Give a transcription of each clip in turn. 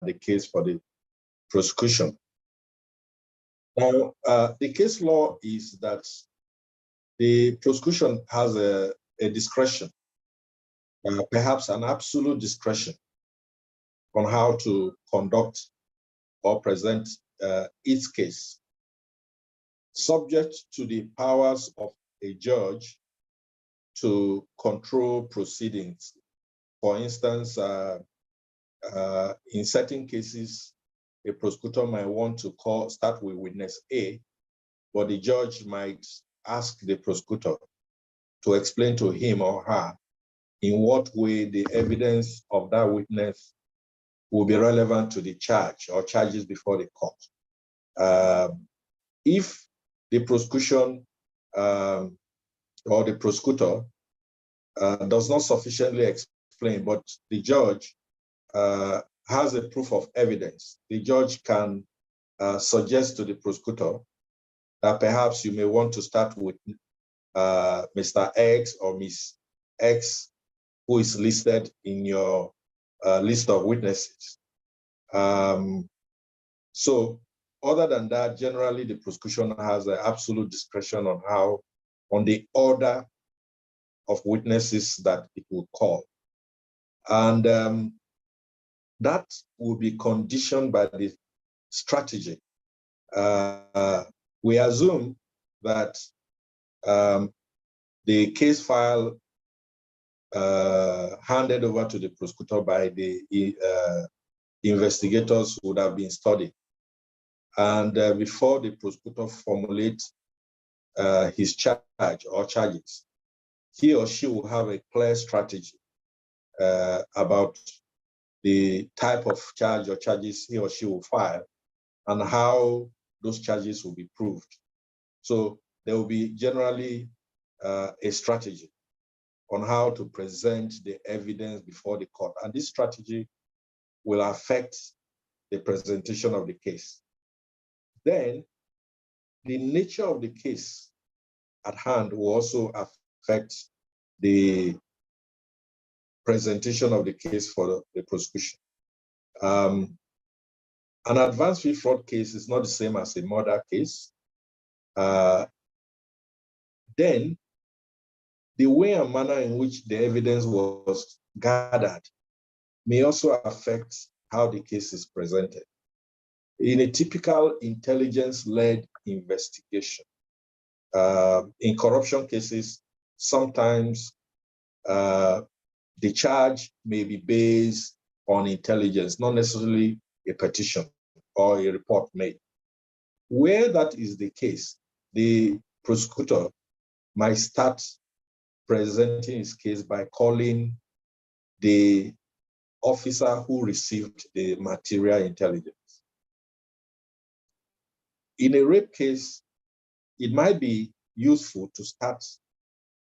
the case for the prosecution. Now, the case law is that the prosecution has a discretion, perhaps an absolute discretion, on how to conduct or present its case, subject to the powers of a judge to control proceedings. For instance, in certain cases, a prosecutor might want to start with witness A, but the judge might ask the prosecutor to explain to him or her in what way the evidence of that witness will be relevant to the charge or charges before the court. If the prosecution or the prosecutor does not sufficiently explain, but the judge has a proof of evidence, the judge can suggest to the prosecutor that perhaps you may want to start with Mr. X or Miss X, who is listed in your list of witnesses. So other than that, generally the prosecution has an absolute discretion on the order of witnesses that it will call. And that will be conditioned by the strategy. We assume that the case file handed over to the prosecutor by the investigators would have been studied. And before the prosecutor formulates his charge or charges, he or she will have a clear strategy about the type of charge or charges he or she will file and how those charges will be proved. So there will be generally a strategy on how to present the evidence before the court. And this strategy will affect the presentation of the case. Then the nature of the case at hand will also affect the presentation of the case for the prosecution. An advanced fee fraud case is not the same as a murder case. Then the way and manner in which the evidence was gathered may also affect how the case is presented. In a typical intelligence-led investigation, in corruption cases, sometimes the charge may be based on intelligence, not necessarily a petition or a report made. Where that is the case, the prosecutor might start presenting his case by calling the officer who received the material intelligence. In a rape case, it might be useful to start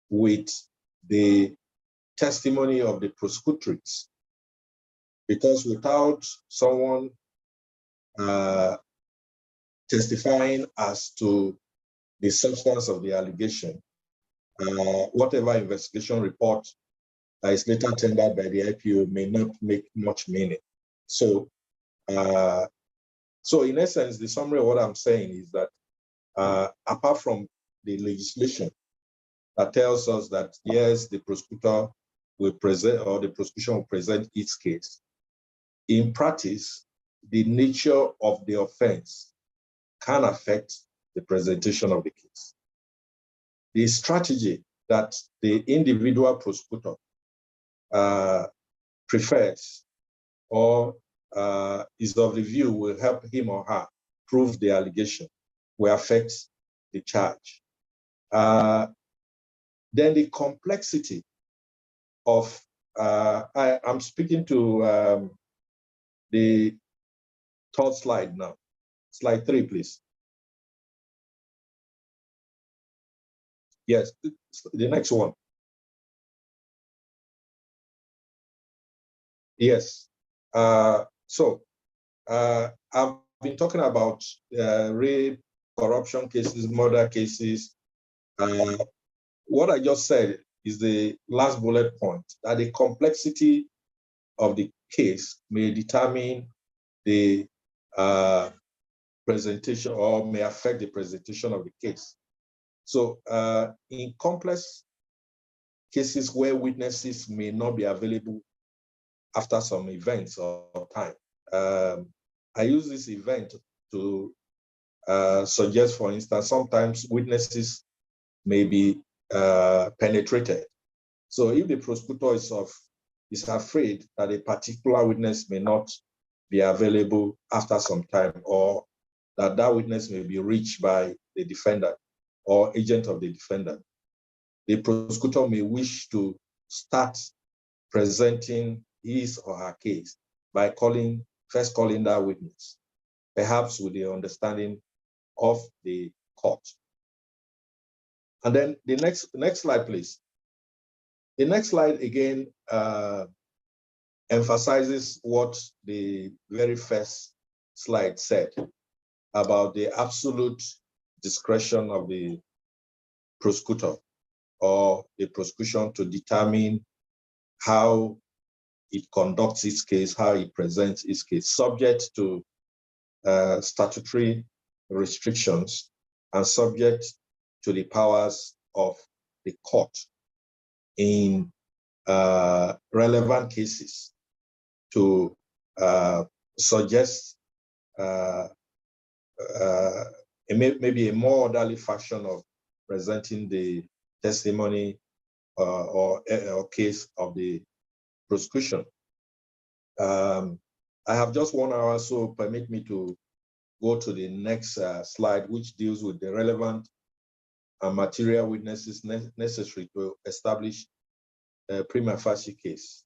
with the testimony of the prosecutrix, because without someone testifying as to the substance of the allegation, whatever investigation report is later tendered by the IPO may not make much meaning. So in essence, the summary of what I'm saying is that apart from the legislation that tells us that, yes, the prosecutor will present, or the prosecution will present its case, in practice, the nature of the offense can affect the presentation of the case. The strategy that the individual prosecutor prefers or is of the view will help him or her prove the allegation will affect the charge. Then the complexity of, I'm speaking to the third slide now. Slide 3, please. Yes, the next one. Yes. So I've been talking about rape, corruption cases, murder cases. What I just said is the last bullet point, that the complexity of the case may determine the presentation or may affect the presentation of the case. So in complex cases where witnesses may not be available after some events or time, I use this event to suggest, for instance, sometimes witnesses may be penetrated. So if the prosecutor is afraid that a particular witness may not be available after some time, or that witness may be reached by the defendant or agent of the defendant, the prosecutor may wish to start presenting his or her case by first calling that witness, perhaps with the understanding of the court. And then the next slide, please. The next slide again emphasizes what the very first slide said about the absolute discretion of the prosecutor or the prosecution to determine how it conducts its case, how it presents its case, subject to statutory restrictions and subject to the powers of the court in relevant cases to suggest maybe a more orderly fashion of presenting the testimony or case of the prosecution. I have just 1 hour, so permit me to go to the next slide, which deals with the relevant and material witnesses necessary to establish a prima facie case.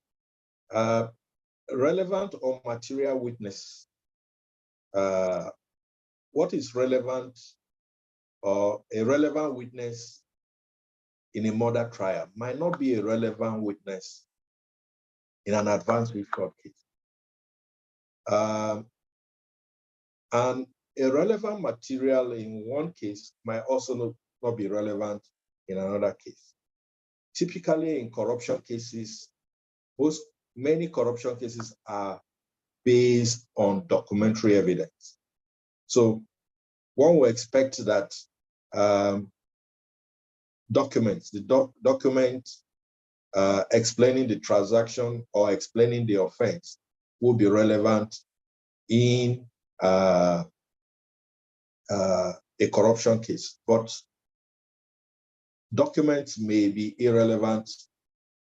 Relevant or material witness. What is relevant or a relevant witness in a murder trial might not be a relevant witness in an advanced court case. And a relevant material in one case might also not be relevant in another case. Typically in corruption cases, many corruption cases are based on documentary evidence. So one would expect that documents, document explaining the transaction or explaining the offense will be relevant in a corruption case, but documents may be irrelevant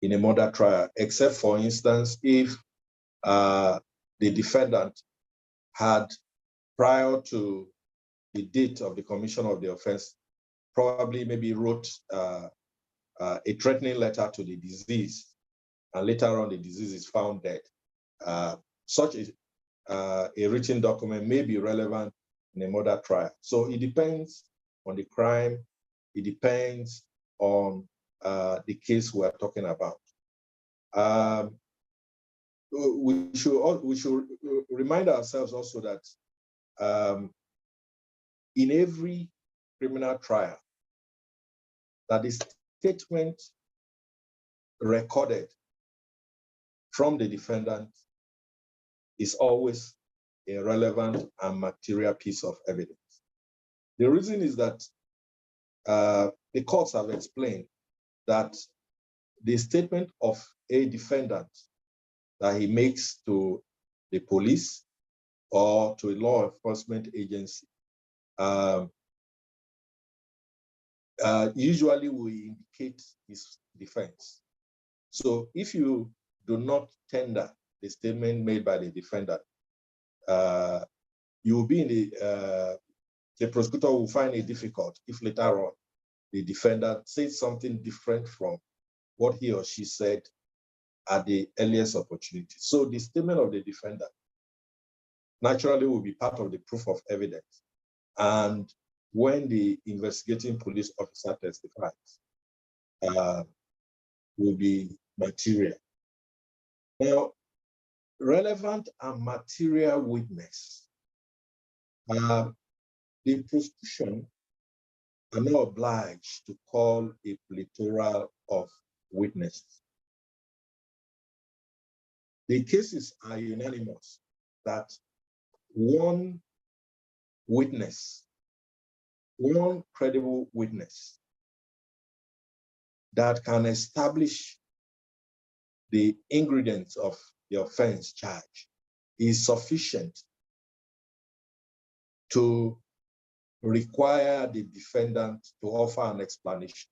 in a murder trial, except for instance, if the defendant had, prior to the date of the commission of the offense, probably maybe wrote a threatening letter to the deceased, and later on the deceased is found dead. Such a written document may be relevant in a murder trial. So it depends on the crime. It depends on the case we're talking about. We should remind ourselves also that in every criminal trial, that the statement recorded from the defendant is always a relevant and material piece of evidence. The reason is that the courts have explained that the statement of a defendant that he makes to the police or to a law enforcement agency usually will indicate his defense. So if you do not tender the statement made by the defendant, you will be in the prosecutor will find it difficult if later on the defendant says something different from what he or she said at the earliest opportunity. So the statement of the defendant naturally will be part of the proof of evidence. And when the investigating police officer testifies, will be material. Now, relevant and material witness. The prosecution are not obliged to call a plethora of witnesses. The cases are unanimous that one witness, one credible witness that can establish the ingredients of the offense charge is sufficient to require the defendant to offer an explanation.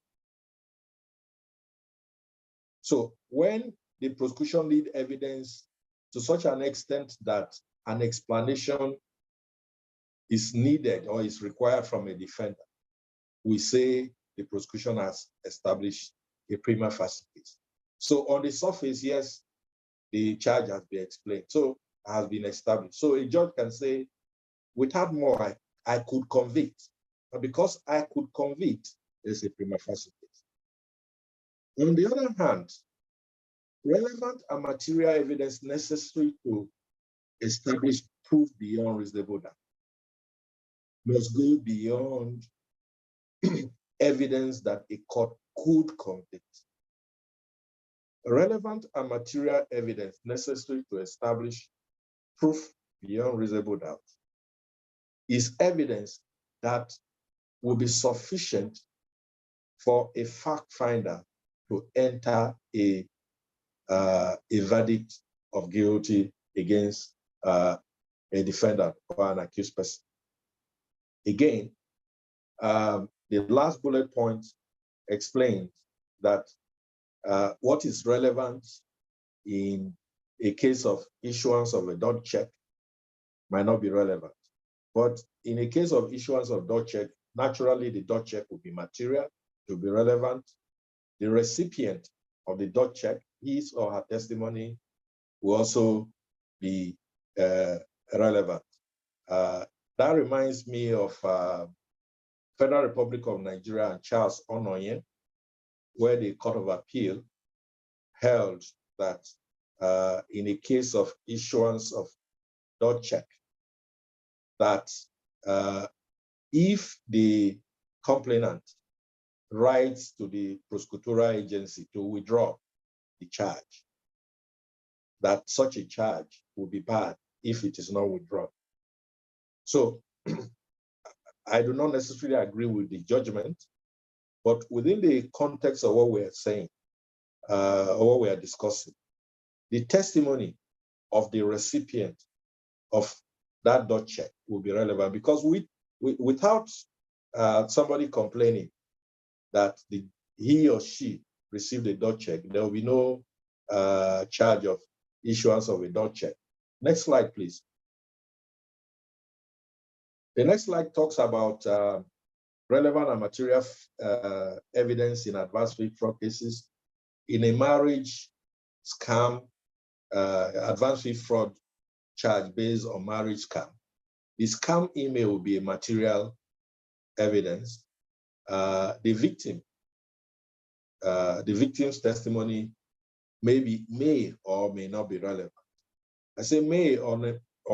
So when the prosecution need evidence to such an extent that an explanation is needed or is required from a defendant, we say the prosecution has established a prima facie case. So on the surface, yes, the charge has been explained, so has been established. So a judge can say, without more, I could convict. But because I could convict, there's a prima facie case. On the other hand, relevant and material evidence necessary to establish proof beyond reasonable doubt must go beyond evidence that a court could convict. Relevant and material evidence necessary to establish proof beyond reasonable doubt is evidence that will be sufficient for a fact finder to enter a verdict of guilty against a defendant or an accused person. Again, the last bullet point explains that what is relevant in a case of issuance of a dot check might not be relevant. But in a case of issuance of dot check, naturally the dot check will be material, it will be relevant. The recipient of the dot check, his or her testimony, will also be relevant. That reminds me of Federal Republic of Nigeria and Charles Onoyen, where the Court of Appeal held that in a case of issuance of dot check, that if the complainant writes to the prosecutorial agency to withdraw the charge, that such a charge will be bad if it is not withdrawn. So I do not necessarily agree with the judgment, but within the context of what we are saying, or what we are discussing, the testimony of the recipient of that dot check will be relevant, because without somebody complaining that he or she received a dot check, there will be no charge of issuance of a dot check. Next slide, please. The next slide talks about relevant and material evidence in advanced fee fraud cases. In a marriage scam, advanced fee fraud charge based on marriage scam, the scam email will be a material evidence. The victim's testimony may or may not be relevant. I say may or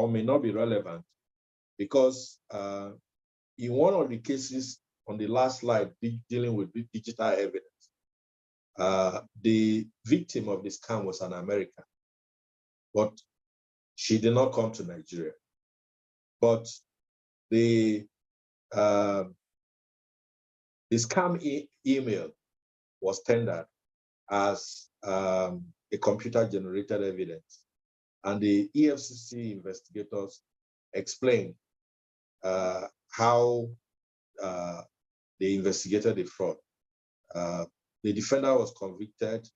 may not be relevant because in one of the cases on the last slide dealing with digital evidence, the victim of the scam was an American, but she did not come to Nigeria. But the scam email was tendered as a computer-generated evidence, and the EFCC investigators explained how they investigated the fraud. The defendant was convicted,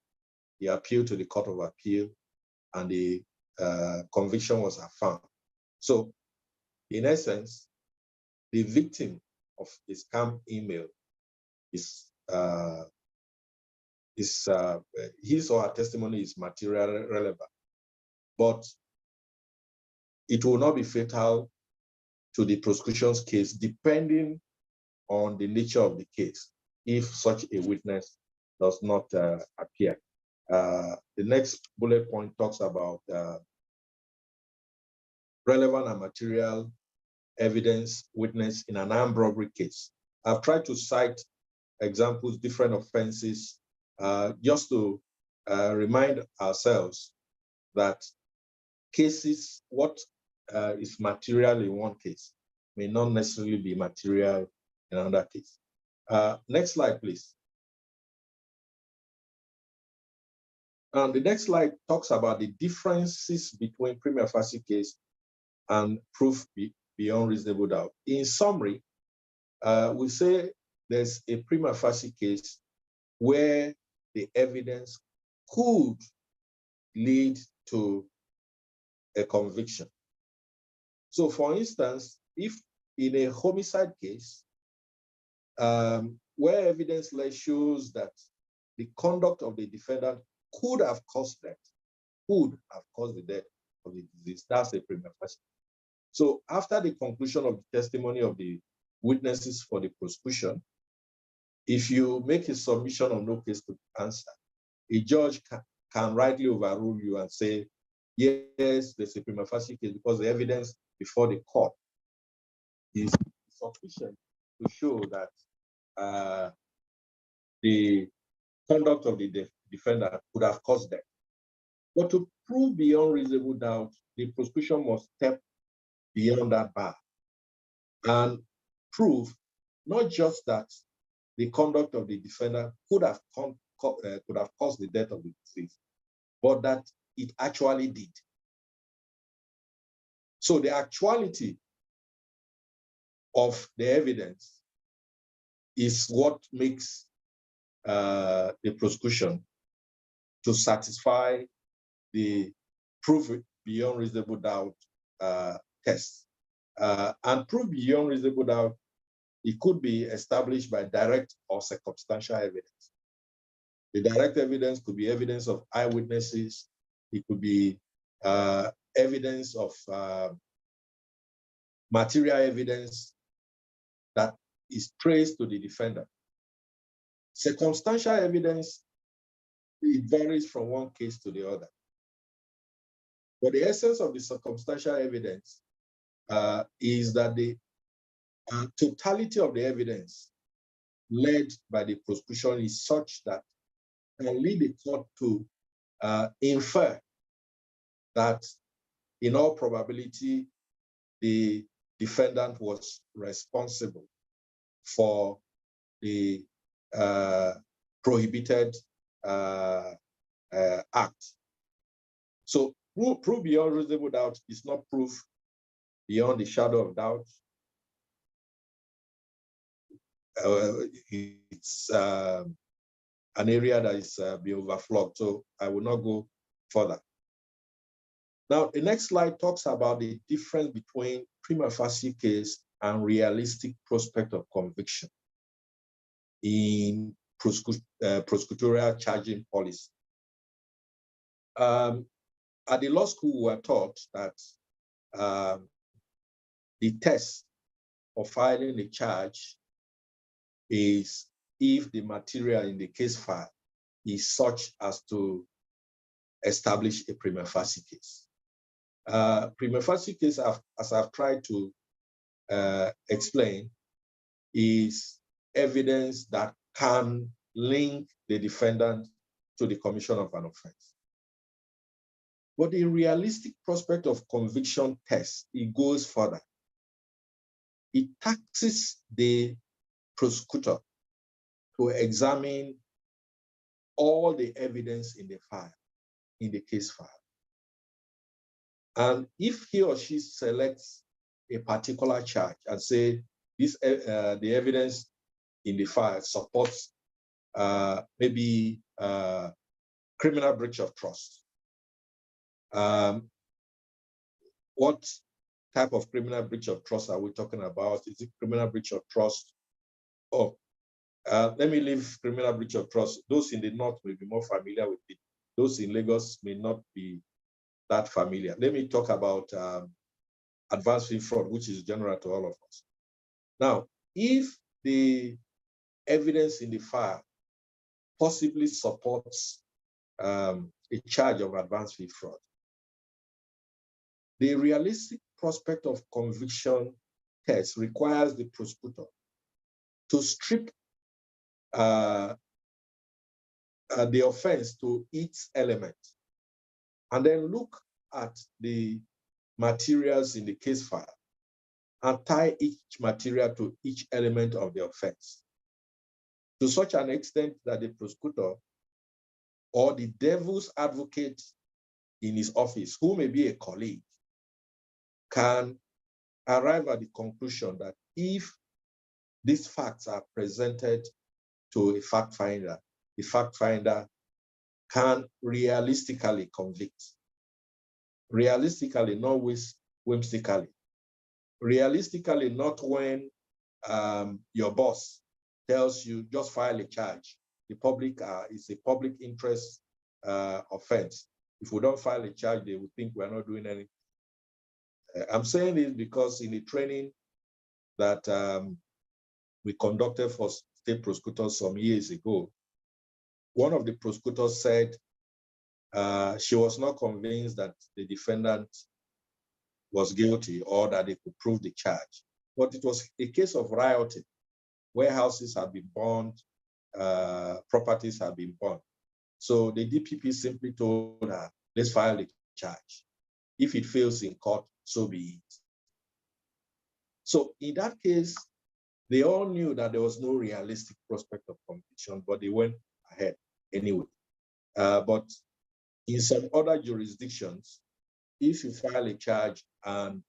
he appealed to the Court of Appeal, and the conviction was affirmed. So, in essence, the victim of the scam email is his or her testimony is materially relevant, but it will not be fatal to the prosecution's case depending on the nature of the case if such a witness does not appear. The next bullet point talks about relevant and material evidence witness in an armed robbery case. I've tried to cite examples, different offenses, just to remind ourselves that cases, what is material in one case may not necessarily be material in another case. Next slide, please. And the next slide talks about the differences between prima facie case and proof beyond reasonable doubt. In summary, we say there's a prima facie case where the evidence could lead to a conviction. So for instance, if in a homicide case, where evidence shows that the conduct of the defendant could have caused death, could have caused the death of the disease, that's a prima facie. So after the conclusion of the testimony of the witnesses for the prosecution, if you make a submission of no case to answer, a judge can rightly overrule you and say, yes, there's a prima facie case because the evidence before the court is sufficient to show that the conduct of the defendant could have caused death. But to prove beyond reasonable doubt, the prosecution must step beyond that bar and prove not just that the conduct of the defendant could have caused the death of the deceased, but that it actually did. So the actuality of the evidence is what makes the prosecution to satisfy the proof beyond reasonable doubt test. And proof beyond reasonable doubt, it could be established by direct or circumstantial evidence. The direct evidence could be evidence of eyewitnesses. It could be evidence of material evidence that is traced to the defendant. Circumstantial evidence, it varies from one case to the other. But the essence of the circumstantial evidence is that the totality of the evidence led by the prosecution is such that can lead the court to infer that in all probability, the defendant was responsible for the prohibited act. So proof beyond reasonable doubt is not proof beyond the shadow of doubt. It's an area that is be overflowed, so I will not go further. Now, the next slide talks about the difference between prima facie case and realistic prospect of conviction in prosecutorial charging policy. At the law school, we were taught that the test for filing a charge is if the material in the case file is such as to establish a prima facie case. Prima facie case, as I've tried to explain, is evidence that can link the defendant to the commission of an offense. But the realistic prospect of conviction test, it goes further. It taxes the prosecutor to examine all the evidence in the file, in the case file. And if he or she selects a particular charge and say this, the evidence in the file supports maybe criminal breach of trust. What type of criminal breach of trust are we talking about? Is it criminal breach of trust? Oh, let me leave criminal breach of trust. Those in the north will be more familiar with it. Those in Lagos may not be that familiar. Let me talk about advanced fee fraud, which is general to all of us. Now, if the evidence in the file possibly supports a charge of advanced fee fraud, the realistic prospect of conviction test requires the prosecutor to strip the offense to its element and then look at the materials in the case file and tie each material to each element of the offense to such an extent that the prosecutor or the devil's advocate in his office, who may be a colleague, can arrive at the conclusion that if these facts are presented to a fact finder, the fact finder can realistically convict. Realistically, not whimsically. Realistically, not when your boss tells you just file a charge. The public is a public interest offense. If we don't file a charge, they will think we're not doing anything. I'm saying this because in the training that we conducted for state prosecutors some years ago, one of the prosecutors said she was not convinced that the defendant was guilty or that they could prove the charge. But it was a case of rioting. Warehouses had been burned, properties had been burned. So the DPP simply told her, let's file a charge. If it fails in court, so be it. So in that case, they all knew that there was no realistic prospect of conviction, but they went ahead anyway. But in some other jurisdictions, if you file a charge and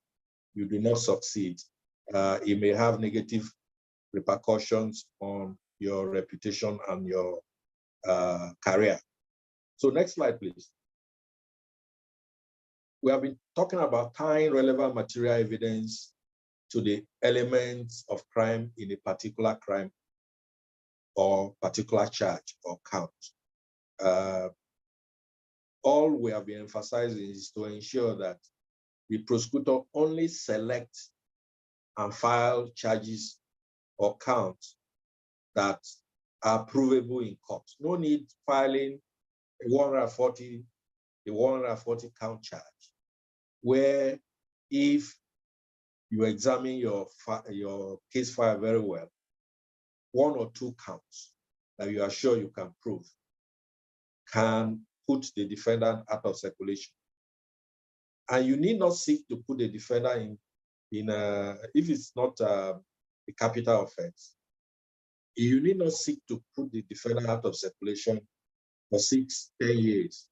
you do not succeed, it may have negative repercussions on your reputation and your career. So next slide, please. We have been talking about tying relevant material evidence to the elements of crime in a particular crime or particular charge or count. All we have been emphasizing is to ensure that the prosecutor only selects and file charges or counts that are provable in court. No need filing a 140 count charge, where if you examine your case file very well, 1 or 2 counts that you are sure you can prove can put the defendant out of circulation. And you need not seek to put the defendant if it's not a capital offense, you need not seek to put the defendant out of circulation for 6, 10 years.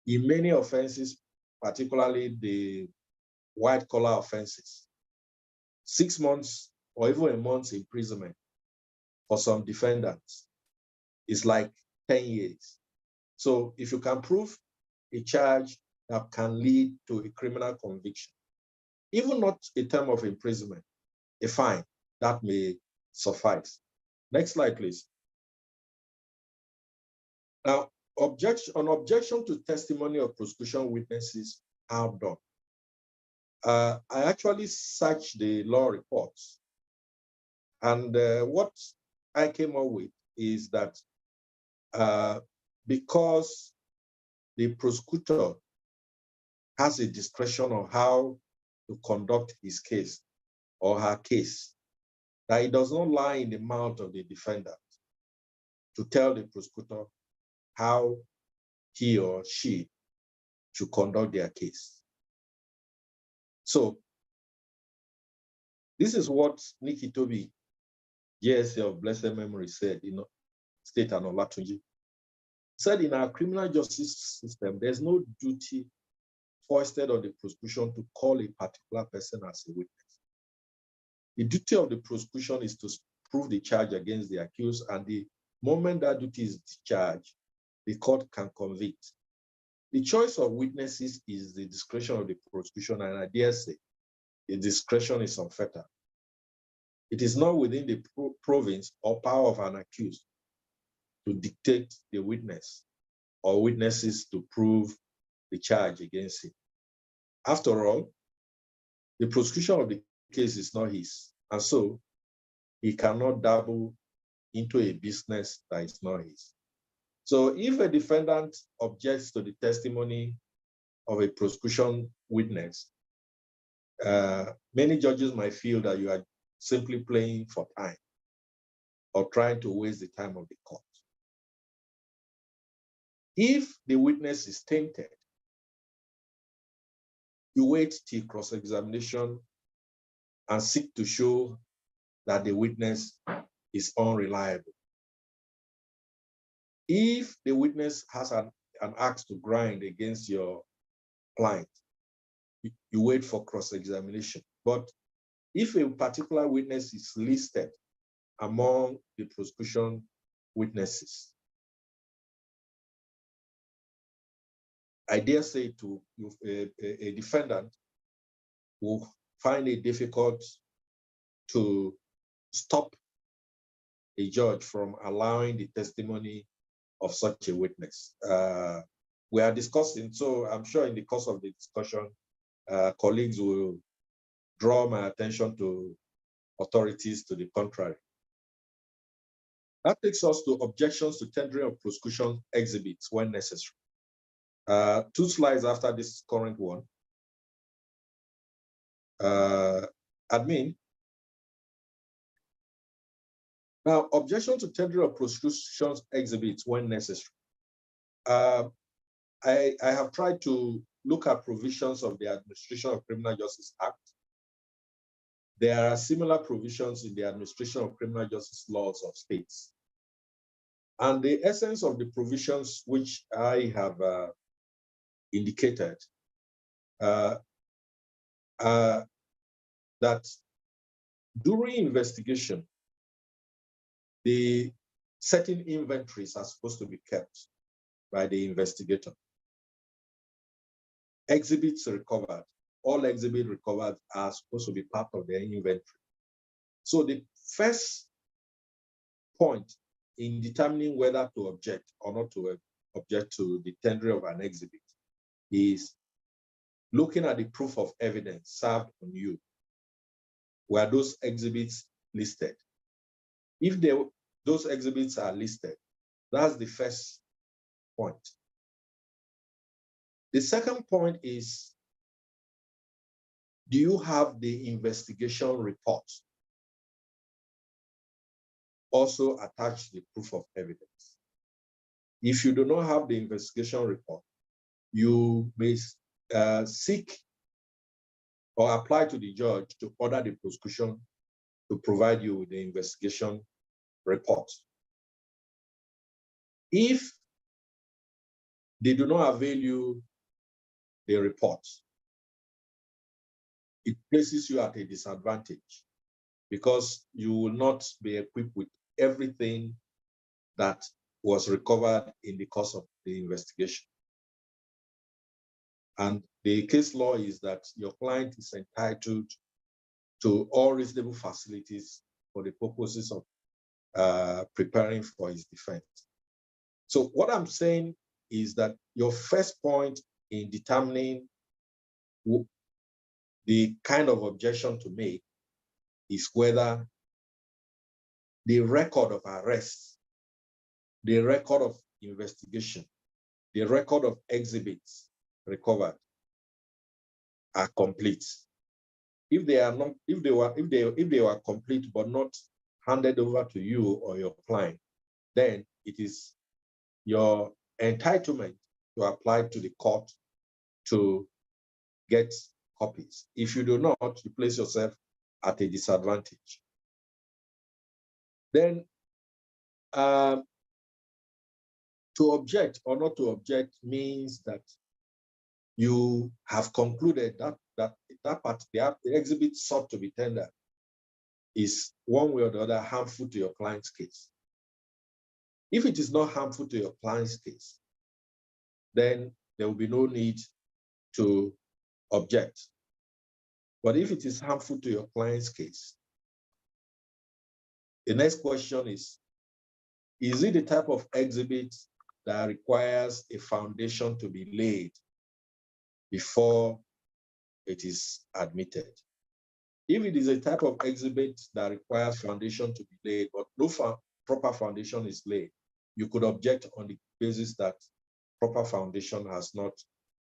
In many offenses, particularly the white-collar offenses, 6 months or even a month's imprisonment for some defendants is like 10 years. So if you can prove a charge that can lead to a criminal conviction, even not a term of imprisonment, a fine, that may suffice. Next slide, please. Now, objection to testimony of prosecution witnesses outdone. I actually searched the law reports, and what I came up with is that because the prosecutor has a discretion on how to conduct his case or her case, that it does not lie in the mouth of the defendant to tell the prosecutor how he or she should conduct their case. So this is what Nikki Toby, JSA of blessed memory, said in State and Olatunji. Said in our criminal justice system, there's no duty foisted on the prosecution to call a particular person as a witness. The duty of the prosecution is to prove the charge against the accused, and the moment that duty is discharged, the court can convict. The choice of witnesses is the discretion of the prosecution, and I dare say, the discretion is unfettered. It is not within the province or power of an accused to dictate the witness or witnesses to prove the charge against him. After all, the prosecution of the case is not his, and so he cannot dabble into a business that is not his. So if a defendant objects to the testimony of a prosecution witness, many judges might feel that you are simply playing for time or trying to waste the time of the court. If the witness is tainted, You wait till cross-examination and seek to show that the witness is unreliable. If the witness has an axe to grind against your client, you wait for cross-examination. But if a particular witness is listed among the prosecution witnesses, I dare say to a defendant will find it difficult to stop a judge from allowing the testimony of such a witness. We are discussing, so I'm sure in the course of the discussion, colleagues will draw my attention to authorities to the contrary. That takes us to objections to tendering of prosecution exhibits when necessary. 2 slides after this current one. Admin. Now, objection to tendering of prosecution exhibits when necessary. I have tried to look at provisions of the Administration of Criminal Justice Act. There are similar provisions in the Administration of Criminal Justice laws of states. And the essence of the provisions which I have indicated that during investigation, the certain inventories are supposed to be kept by the investigator. Exhibits recovered, all exhibits recovered are supposed to be part of their inventory. So the first point in determining whether to object or not to object to the tendering of an exhibit is looking at the proof of evidence served on you. Were those exhibits listed? If those exhibits are listed, that's the first point. The second point is, do you have the investigation report also attached to the proof of evidence? If you do not have the investigation report, you may seek or apply to the judge to order the prosecution to provide you with the investigation report. If they do not avail you the report, it places you at a disadvantage because you will not be equipped with everything that was recovered in the course of the investigation. And the case law is that your client is entitled to all reasonable facilities for the purposes of preparing for his defense. So what I'm saying is that your first point in determining the kind of objection to make is whether the record of arrest, the record of investigation, the record of exhibits recovered are complete. If they are not, if they were complete but not handed over to you or your client, then it is your entitlement to apply to the court to get copies. If you do not, you place yourself at a disadvantage. Then to object or not to object means that you have concluded that part, the exhibit sought to be tendered is one way or the other harmful to your client's case. If it is not harmful to your client's case, then there will be no need to object. But if it is harmful to your client's case, the next question is it the type of exhibit that requires a foundation to be laid before it is admitted? If it is a type of exhibit that requires foundation to be laid, but no proper foundation is laid, you could object on the basis that proper foundation has not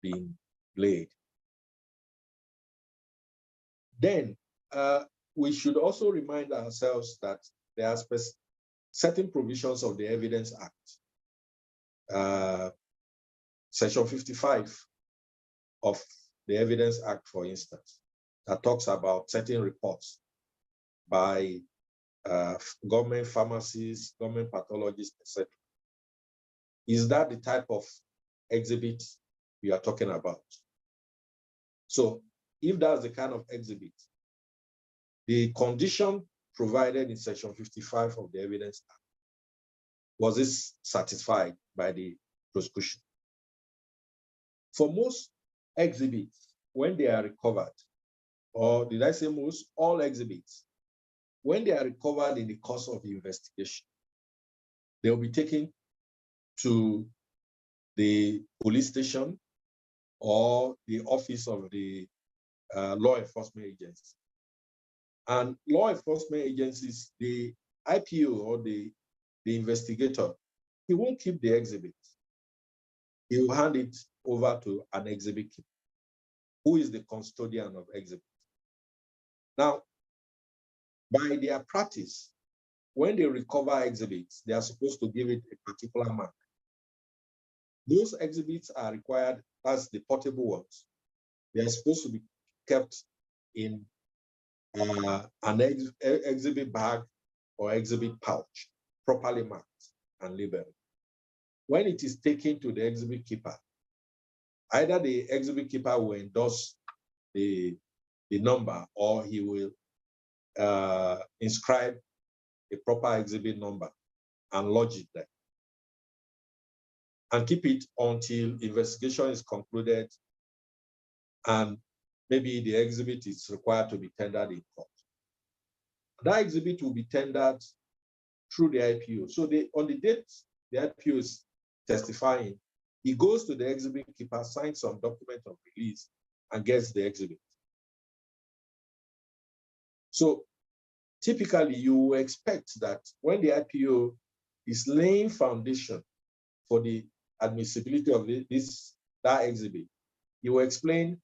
been laid. Then we should also remind ourselves that there are certain provisions of the Evidence Act, Section 55 of the Evidence Act, for instance, that talks about certain reports by government pharmacies, government pathologists, etc. Is that the type of exhibit we are talking about? So if that's the kind of exhibit, the condition provided in Section 55 of the Evidence Act, was this satisfied by the prosecution? For most exhibits, when they are recovered, or did I say most? All exhibits, when they are recovered in the course of the investigation, they will be taken to the police station or the office of the law enforcement agency. And law enforcement agencies, the IPO or the investigator, he won't keep the exhibit. He will hand it over to an exhibit keeper, who is the custodian of exhibit. Now, by their practice, when they recover exhibits, they are supposed to give it a particular mark. Those exhibits are required, as the portable ones. They are supposed to be kept in an exhibit bag or exhibit pouch, properly marked and labeled. When it is taken to the exhibit keeper, either the exhibit keeper will endorse the number, or he will inscribe a proper exhibit number and lodge it there, and keep it until investigation is concluded and maybe the exhibit is required to be tendered in court. That exhibit will be tendered through the IPO. So on the date the IPO is testifying, he goes to the exhibit keeper, signs some document of release, and gets the exhibit. So typically, you expect that when the IPO is laying foundation for the admissibility of that exhibit, he will explain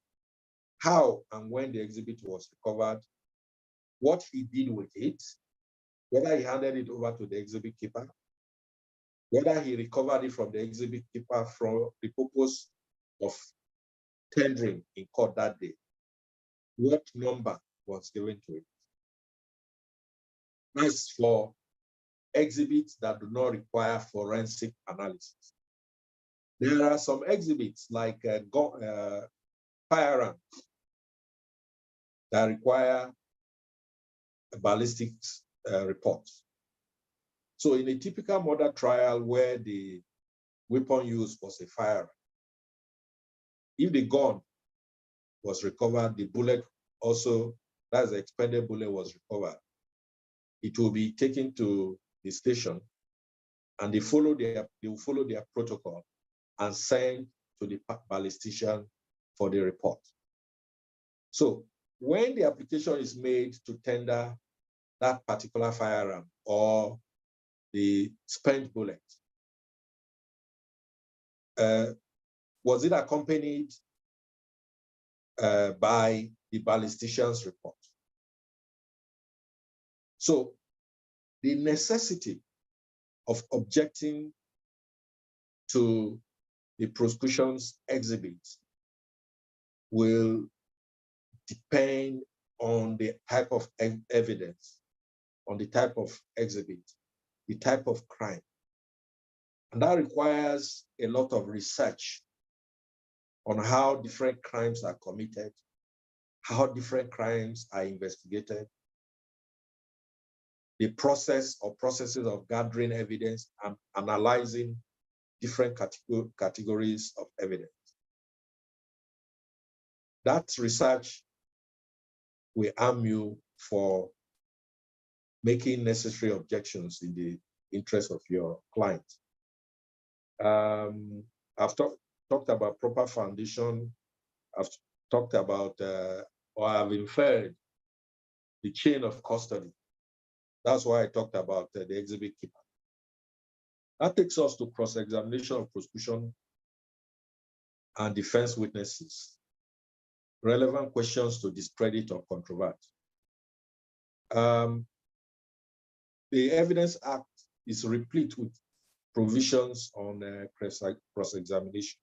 how and when the exhibit was recovered, what he did with it, whether he handed it over to the exhibit keeper, whether he recovered it from the exhibit keeper for the purpose of tendering in court that day, what number was given to it. As for exhibits that do not require forensic analysis, there are some exhibits like firearms that require a ballistics report. So in a typical murder trial where the weapon used was a firearm, if the gun was recovered, the bullet also, that's the expended bullet, was recovered, it will be taken to the station, and they will follow their protocol and send to the ballistician for the report. So when the application is made to tender that particular firearm or the spent bullet, was it accompanied by the ballistician's report? So the necessity of objecting to the prosecution's exhibit will depend on the type of evidence, on the type of exhibit, the type of crime. And that requires a lot of research on how different crimes are committed, how different crimes are investigated, the process or processes of gathering evidence and analyzing different categories of evidence. That research will arm you for making necessary objections in the interest of your client. I've talked about proper foundation. I've talked about, or I've inferred the chain of custody. That's why I talked about the exhibit keeper. That takes us to cross-examination of prosecution and defense witnesses. Relevant questions to discredit or controvert. The Evidence Act is replete with provisions on cross-examination.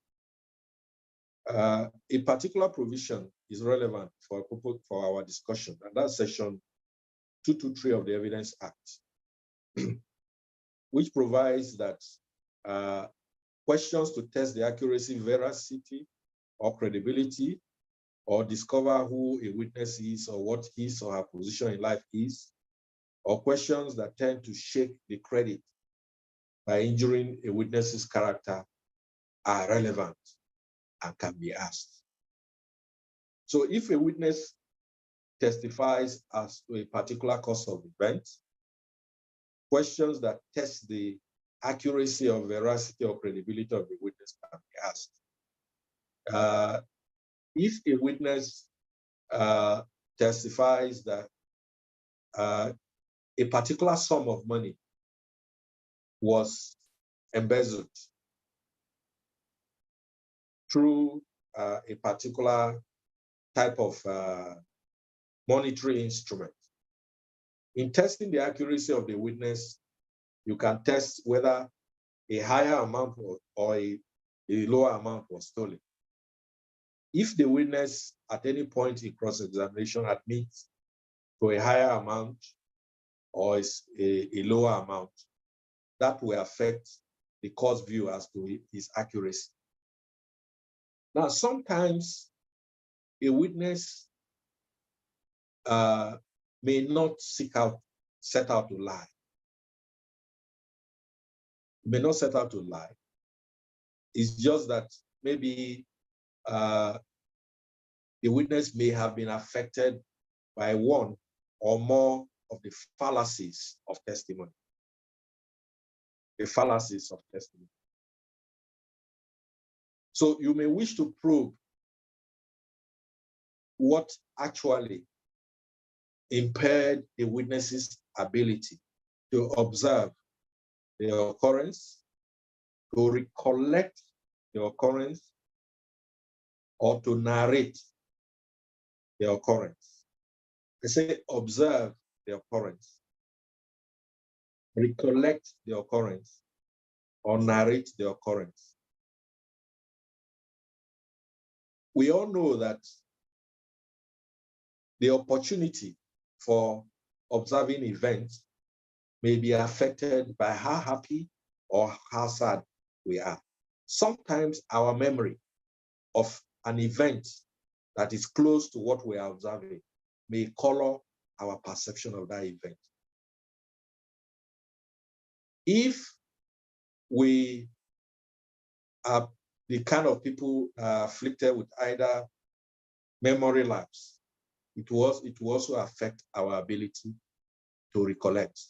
A particular provision is relevant for our discussion, and that's section 223 of the Evidence Act, which provides that questions to test the accuracy, veracity, or credibility, or discover who a witness is or what his or her position in life is, or questions that tend to shake the credit by injuring a witness's character are relevant and can be asked. So if a witness testifies as to a particular course of events, questions that test the accuracy or veracity or credibility of the witness can be asked. If a witness testifies that a particular sum of money was embezzled through a particular type of monetary instrument, in testing the accuracy of the witness, you can test whether a higher amount or a lower amount was stolen. If the witness at any point in cross-examination admits to a higher amount or a lower amount, that will affect the court's view as to his accuracy. Now, sometimes a witness may not set out to lie. May not set out to lie. It's just that maybe the witness may have been affected by one or more of the fallacies of testimony. The fallacies of testimony. So you may wish to probe what actually impaired the witness's ability to observe the occurrence, to recollect the occurrence, or to narrate the occurrence. I say observe the occurrence, recollect the occurrence, or narrate the occurrence. We all know that the opportunity for observing events may be affected by how happy or how sad we are. Sometimes our memory of an event that is close to what we are observing may color our perception of that event. If we are the kind of people afflicted with either memory lapse, it will also affect our ability to recollect.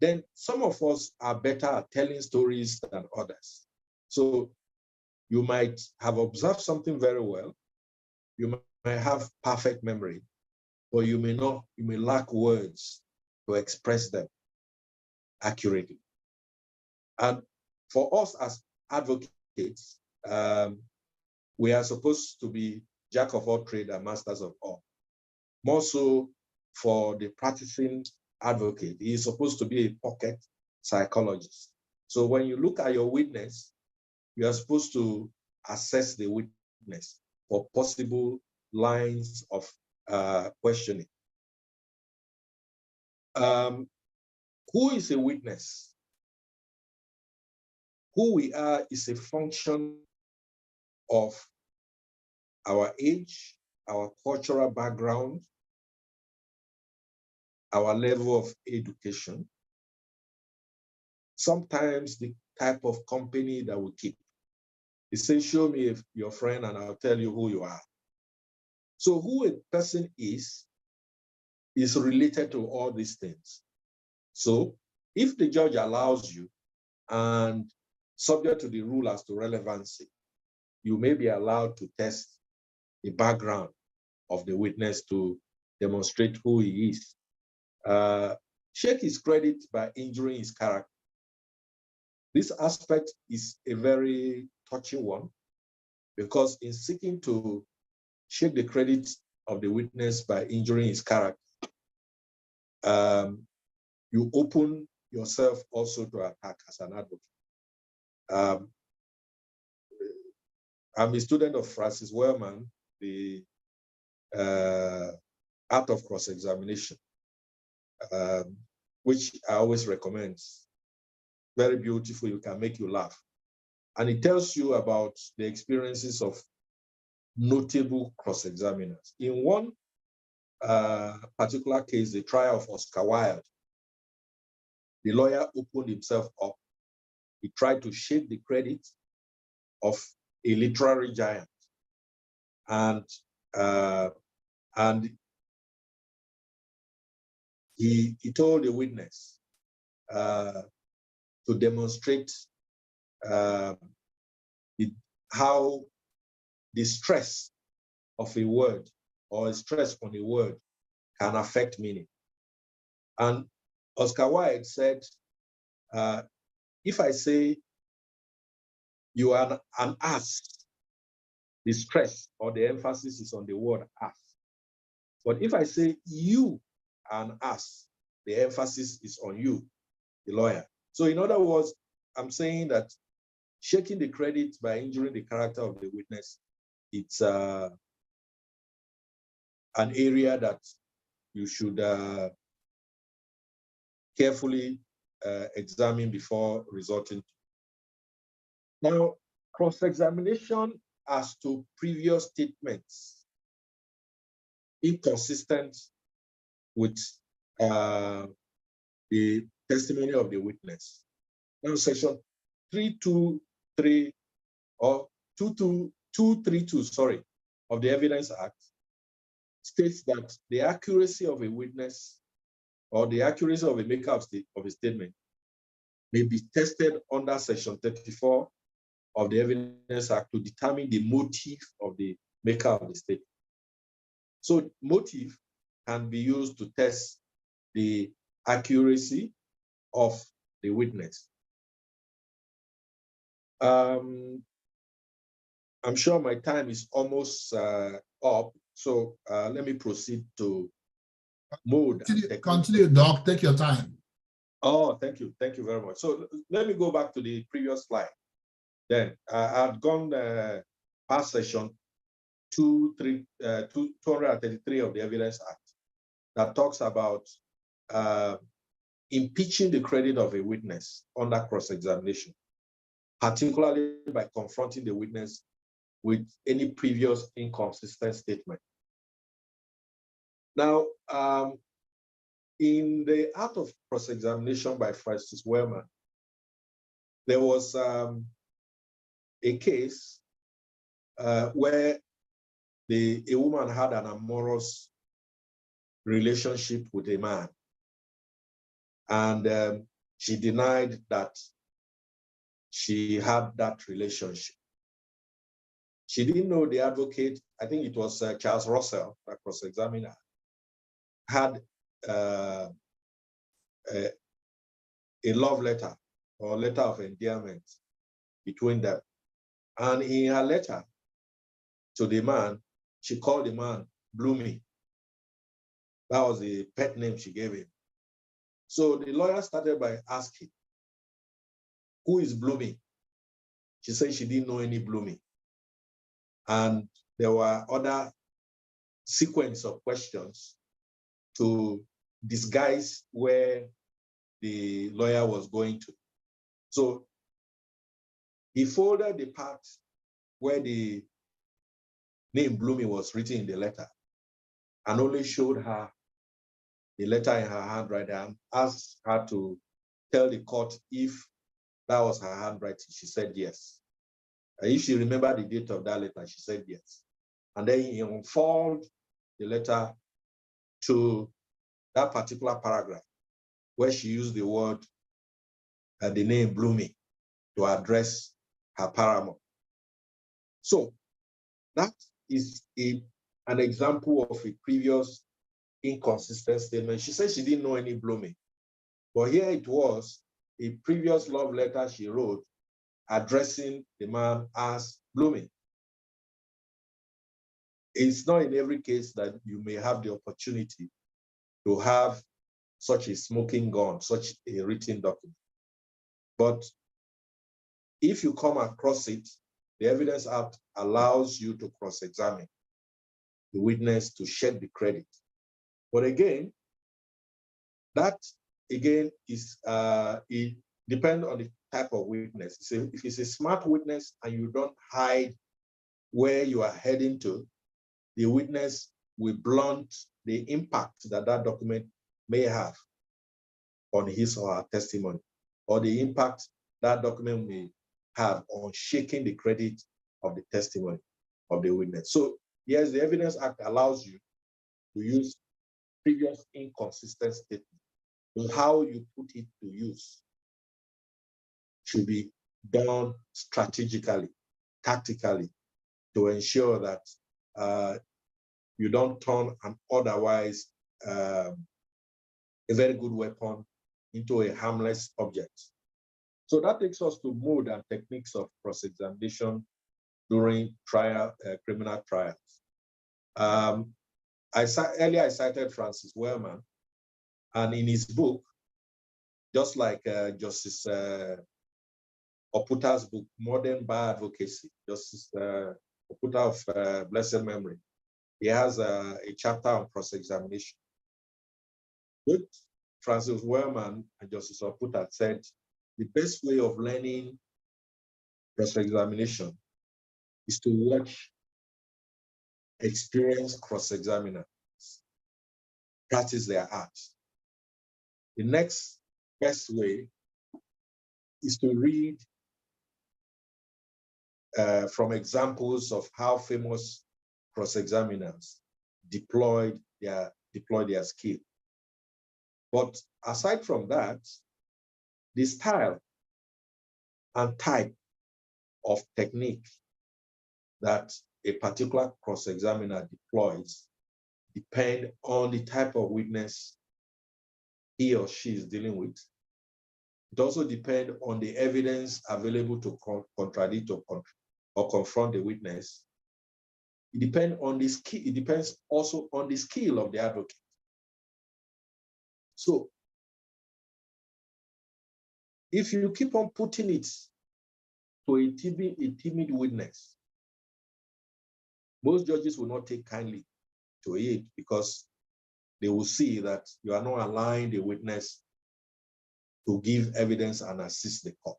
Then some of us are better at telling stories than others. So you might have observed something very well. You might have perfect memory, but you may lack words to express them accurately. And for us as advocates, we are supposed to be jack of all trades and masters of all. More so for the practicing advocate, he is supposed to be a pocket psychologist. So when you look at your witness, you are supposed to assess the witness for possible lines of questioning. Who is a witness? Who we are is a function of our age, our cultural background, our level of education, sometimes the type of company that we keep. They say, show me your friend and I'll tell you who you are. So who a person is related to all these things. So if the judge allows you and subject to the rule as to relevancy, you may be allowed to test the background of the witness to demonstrate who he is. Shake his credit by injuring his character. This aspect is a very touchy one because in seeking to shake the credit of the witness by injuring his character, you open yourself also to attack as an advocate. I'm a student of Francis Wellman, the art of cross-examination, which I always recommend. Very beautiful, it can make you laugh. And it tells you about the experiences of notable cross-examiners. In one particular case, the trial of Oscar Wilde, the lawyer opened himself up. He tried to shake the credit of a literary giant. And he told the witness to demonstrate how the stress of a word or a stress on a word can affect meaning. And Oscar Wilde said, if I say you are an ass, the stress or the emphasis is on the word ass. But if I say you are an ass, the emphasis is on you, the lawyer. So in other words, I'm saying that shaking the credit by injuring the character of the witness, it's an area that you should carefully examine before resorting to. Now, cross-examination as to previous statements inconsistent with the testimony of the witness. Now, section 323 or 232, sorry, of the Evidence Act states that the accuracy of a witness or the accuracy of a maker of a statement may be tested under section 34 of the Evidence Act to determine the motive of the maker of the statement. So motive can be used to test the accuracy of the witness. I'm sure my time is almost up, so let me proceed to mode. Continue, Doc, take your time. Oh, thank you very much. So let me go back to the previous slide. Then I've gone past section 233 of the Evidence Act that talks about impeaching the credit of a witness under cross-examination, particularly by confronting the witness with any previous inconsistent statement. Now, in the art of cross-examination by Francis Wellman, there was a case where a woman had an amorous relationship with a man, and she denied that she had that relationship. She didn't know the advocate, I think it was Charles Russell, that cross-examiner, had a love letter or letter of endearment between them. And in her letter to the man, she called the man Bloomy. That was the pet name she gave him. So the lawyer started by asking, who is Bloomy? She said she didn't know any Bloomy. And there were other sequence of questions to disguise where the lawyer was going to. So he folded the part where the name Bloomy was written in the letter and only showed her the letter in her handwriting and asked her to tell the court if that was her handwriting. She said yes. And if she remembered the date of that letter, she said yes. And then he unfolded the letter to that particular paragraph where she used the word, the name Bloomy, to address her paramour. So that is an example of a previous inconsistent statement. She said she didn't know any Bloomy, but here it was a previous love letter she wrote addressing the man as Bloomy. It's not in every case that you may have the opportunity to have such a smoking gun, such a written document. But if you come across it, The Evidence Act allows you to cross-examine the witness to check the credit. But again, that again is it depends on the type of witness. So if it's a smart witness and you don't hide where you are heading to, the witness will blunt the impact that that document may have on his or her testimony, or the impact that document may have on shaking the credit of the testimony of the witness. So yes, the Evidence Act allows you to use previous inconsistent statements. So how you put it to use should be done strategically, tactically, to ensure that you don't turn an otherwise a very good weapon into a harmless object. So that takes us to mode and techniques of cross-examination during trial, criminal trials. Earlier I cited Francis Wellman, and in his book, just like Justice Oputa's book, Modern Bar Advocacy, Justice Oputa of blessed memory, he has a chapter on cross-examination. Both Francis Wellman and Justice Oputa said the best way of learning cross-examination is to watch experienced cross-examiners practice their art. The next best way is to read from examples of how famous cross-examiners deploy their skill. But aside from that, the style and type of technique that a particular cross-examiner deploys depend on the type of witness he or she is dealing with. It also depends on the evidence available to contradict or confront the witness. It depends on the skill. It depends also on the skill of the advocate. So if you keep on putting it to a timid witness, most judges will not take kindly to it because they will see that you are not allowing the witness to give evidence and assist the court.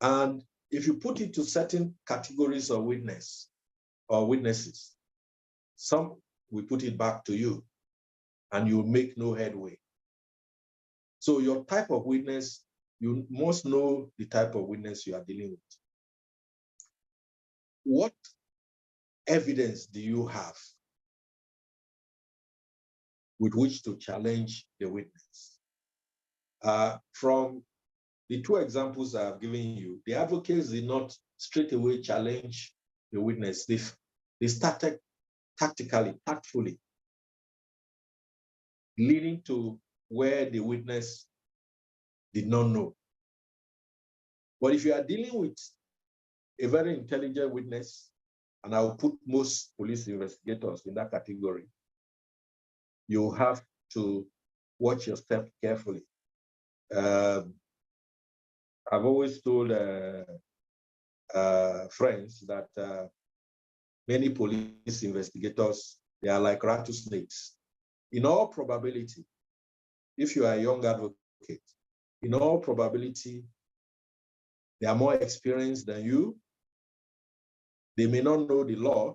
And if you put it to certain categories of witnesses, some will put it back to you and you make no headway. So your type of witness, you must know the type of witness you are dealing with. What evidence do you have with which to challenge the witness? From the two examples I have given you, the advocates did not straight away challenge the witness. They started tactically, tactfully, leading to where the witness did not know. But if you are dealing with a very intelligent witness, and I will put most police investigators in that category, you have to watch your step carefully. I've always told friends that many police investigators, they are like rattlesnakes. In all probability, if you are a young advocate, in all probability, they are more experienced than you. They may not know the law,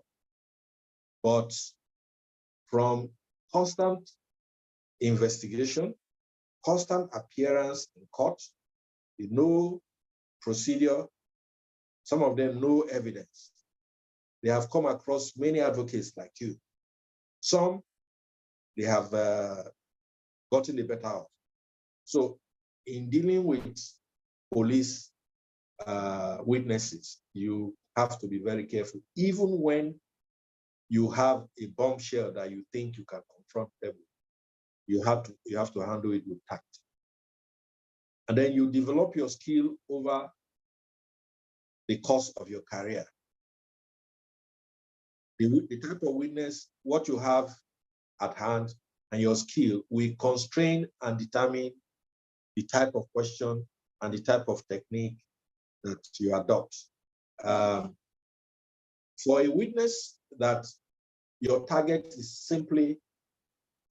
but from constant investigation, constant appearance in court, they know procedure, some of them know evidence. They have come across many advocates like you. Some, they have gotten the better out. So in dealing with police witnesses, you have to be very careful, even when you have a bombshell that you think you can confront them with. You have to handle it with tact. And then you develop your skill over the course of your career. The type of witness, what you have at hand, and your skill will constrain and determine the type of question and the type of technique that you adopt For a witness that your target is simply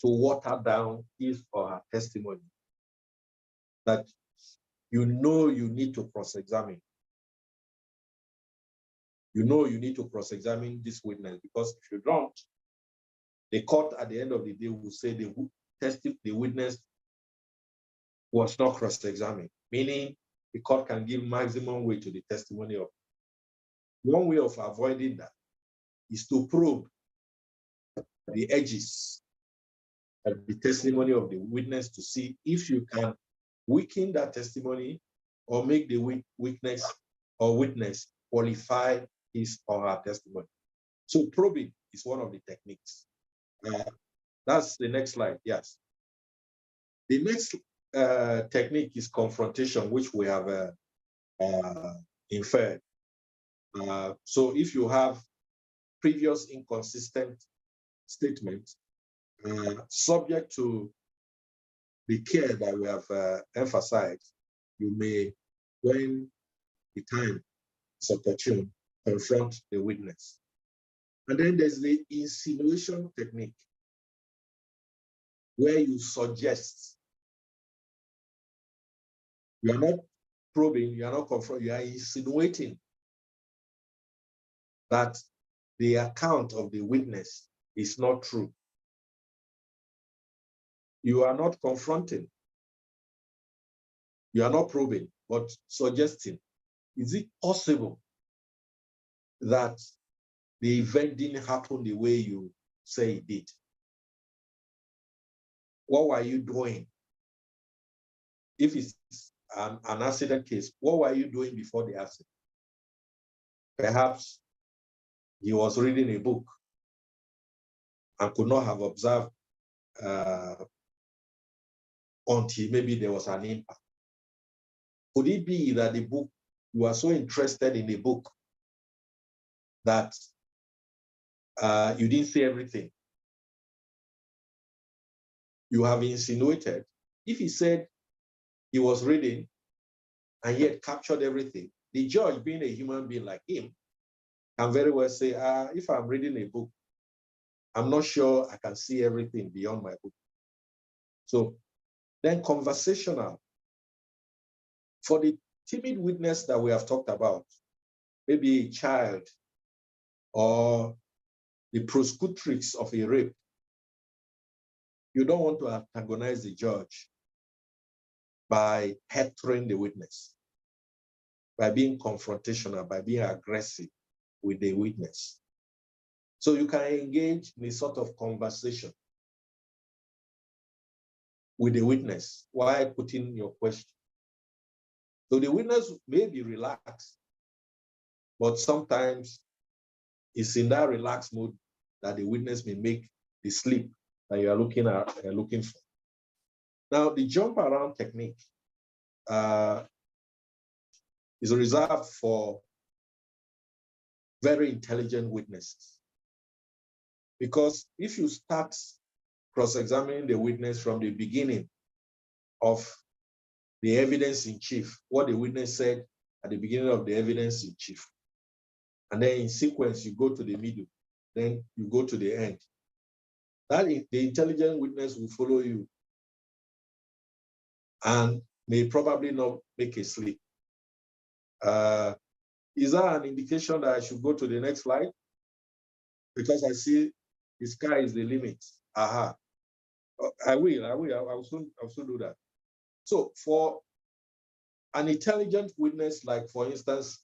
to water down his or her testimony, that you know you need to cross-examine. You know you need to cross-examine this witness, because if you don't, the court at the end of the day will say the witness was not cross-examined, meaning the court can give maximum weight to the testimony of. One way of avoiding that is to probe the edges of the testimony of the witness to see if you can weaken that testimony or make the witness qualify his or her testimony. So probing is one of the techniques. That's the next slide, yes. The next technique is confrontation, which we have inferred. So if you have previous inconsistent statements, subject to the care that we have emphasized, you may, when the time is opportune, confront the witness. And then there's the insinuation technique, where you suggest. You are not probing, you are not confronting, you are insinuating that the account of the witness is not true. You are not confronting. You are not probing, but suggesting. Is it possible that the event didn't happen the way you say it did? What were you doing? If it's an accident case, what were you doing before the accident? Perhaps he was reading a book and could not have observed until maybe there was an impact. Could it be that the book, you are so interested in the book that you didn't see everything? You have insinuated. If he said he was reading and yet captured everything, the judge, being a human being like him, can very well say, if I'm reading a book, I'm not sure I can see everything beyond my book. So then conversational. For the timid witness that we have talked about, maybe a child or the prosecutrix of a rape, you don't want to antagonize the judge by hectoring the witness, by being confrontational, by being aggressive with the witness. So you can engage in a sort of conversation with the witness while putting your question. So the witness may be relaxed, but sometimes it's in that relaxed mode that the witness may make the slip that you are looking for. Now, the jump around technique is reserved for very intelligent witnesses. Because if you start cross-examining the witness from the beginning of the evidence in chief, what the witness said at the beginning of the evidence in chief, and then in sequence, you go to the middle, then you go to the end, that the intelligent witness will follow you and may probably not make a slip. Is that an indication that I should go to the next slide? Because I see the sky is the limit. Aha. I will soon do that. So for an intelligent witness, like for instance,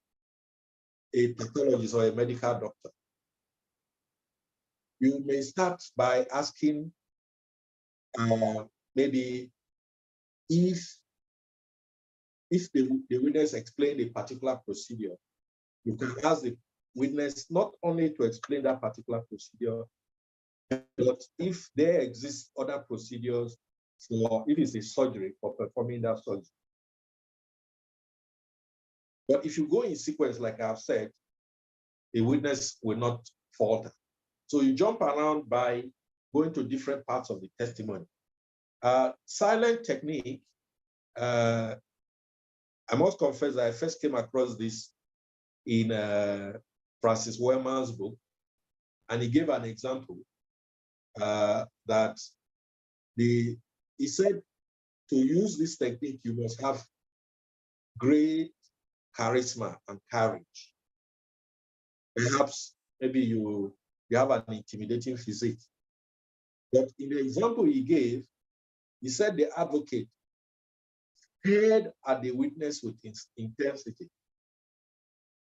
a pathologist or a medical doctor, you may start by asking maybe if the witness explained a particular procedure, you can ask the witness not only to explain that particular procedure, but if there exist other procedures for, if it's a surgery, for performing that surgery. But if you go in sequence, like I've said, the witness will not falter. So you jump around by going to different parts of the testimony. Silent technique, I must confess that I first came across this in Francis Wellman's book, and he gave an example that he said to use this technique, you must have great charisma and courage. Perhaps maybe you have an intimidating physique. But in the example he gave, he said the advocate stared at the witness with intensity,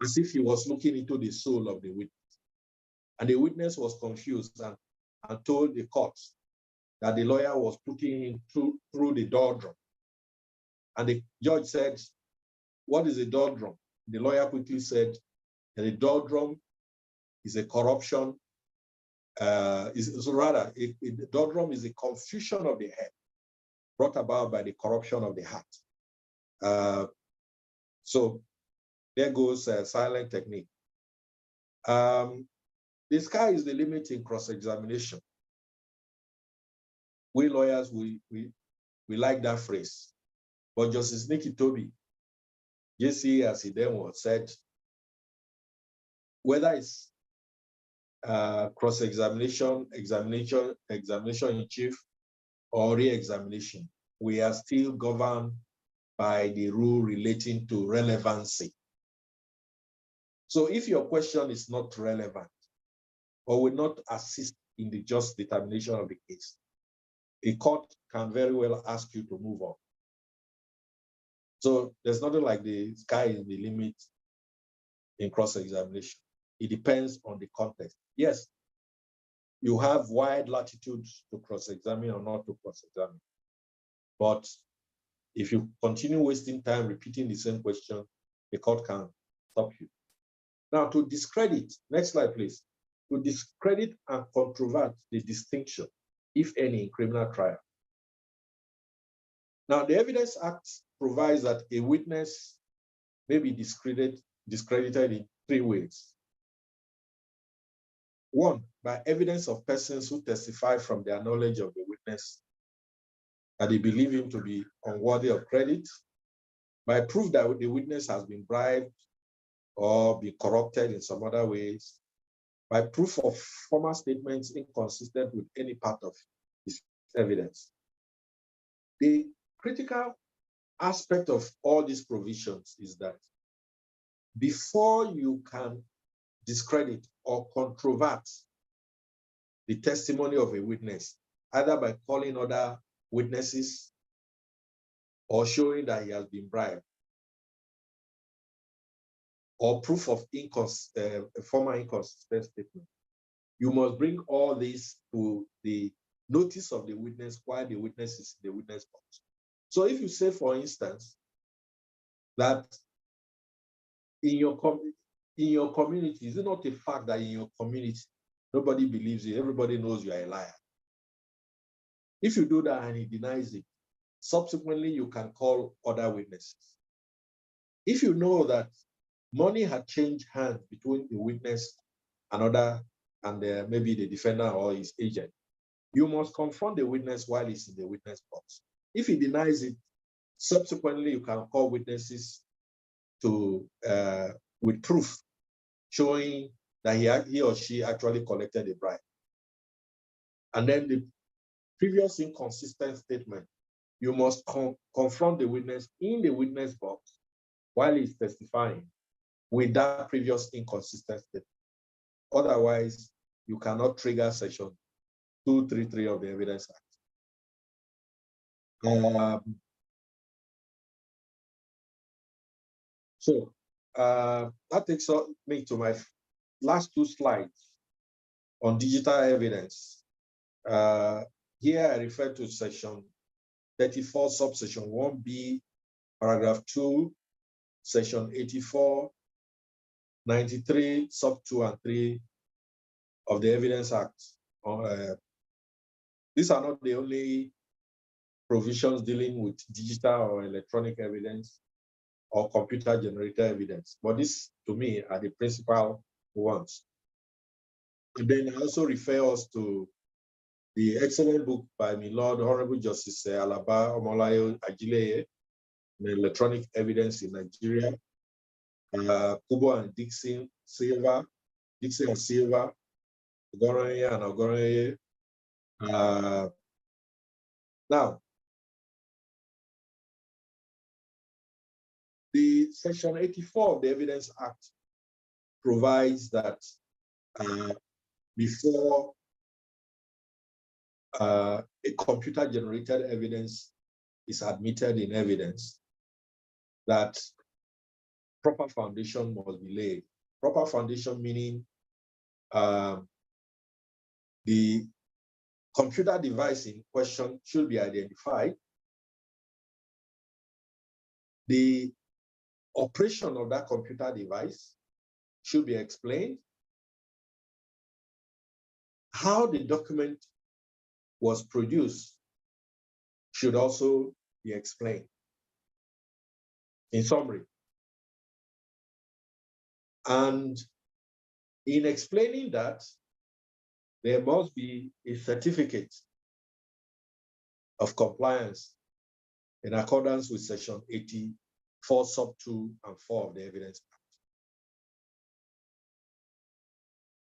as if he was looking into the soul of the witness. And the witness was confused and told the court that the lawyer was putting him through the doldrum. And the judge said, "What is a doldrum?" The lawyer quickly said that the doldrum is a corruption, the doldrum is a confusion of the head brought about by the corruption of the heart. So there goes a silent technique. The sky is the limit in cross-examination. We lawyers, we like that phrase. But Justice Nikki Toby, JC, as he then was, said, whether it's cross-examination, examination in chief, or re-examination, we are still governed by the rule relating to relevancy. So if your question is not relevant or will not assist in the just determination of the case, a court can very well ask you to move on. So there's nothing like the sky is the limit in cross-examination. It depends on the context. Yes, you have wide latitude to cross-examine or not to cross-examine. But if you continue wasting time repeating the same question, the court can stop you. Now, to discredit, next slide, please. To discredit and controvert the distinction, if any, in criminal trial. Now, the Evidence Act provides that a witness may be discredited in three ways. One, by evidence of persons who testify from their knowledge of the witness that they believe him to be unworthy of credit, by proof that the witness has been bribed or been corrupted in some other ways, by proof of former statements inconsistent with any part of his evidence. The critical aspect of all these provisions is that before you can discredit or controvert the testimony of a witness, either by calling other witnesses or showing that he has been bribed, or proof of former inconsistent statement, you must bring all this to the notice of the witness while the witness is in the witness box. So if you say, for instance, that in your community, is it not a fact that in your community, nobody believes you, everybody knows you are a liar? If you do that and he denies it, subsequently you can call other witnesses. If you know that money had changed hands between the witness and maybe the defendant or his agent, you must confront the witness while he's in the witness box. If he denies it, subsequently you can call witnesses to with proof showing that he or she actually collected a bribe. And then the previous inconsistent statement, you must confront the witness in the witness box while he's testifying with that previous inconsistent statement. Otherwise, you cannot trigger section 233 of the Evidence Act. That takes me to my last two slides on digital evidence. Here I refer to section 34, subsection 1B, paragraph 2, section 84, 93, sub 2 and 3 of the Evidence Act. These are not the only provisions dealing with digital or electronic evidence or computer-generated evidence, but these, to me, are the principal ones. And then I also refer us to the excellent book by my Lord Honorable Justice Alaba Omolayo Ajileye, Electronic Evidence in Nigeria, Kubo and Dixon Silva, Dixon and Silva, Ogoroye and Ogoroye. Now, the Section 84 of the Evidence Act provides that before a computer-generated evidence is admitted in evidence, that proper foundation must be laid. Proper foundation meaning the computer device in question should be identified. The operation of that computer device should be explained. How the document was produced should also be explained. In summary, and in explaining that, there must be a certificate of compliance in accordance with Section 84, sub 2 and 4 of the Evidence Act.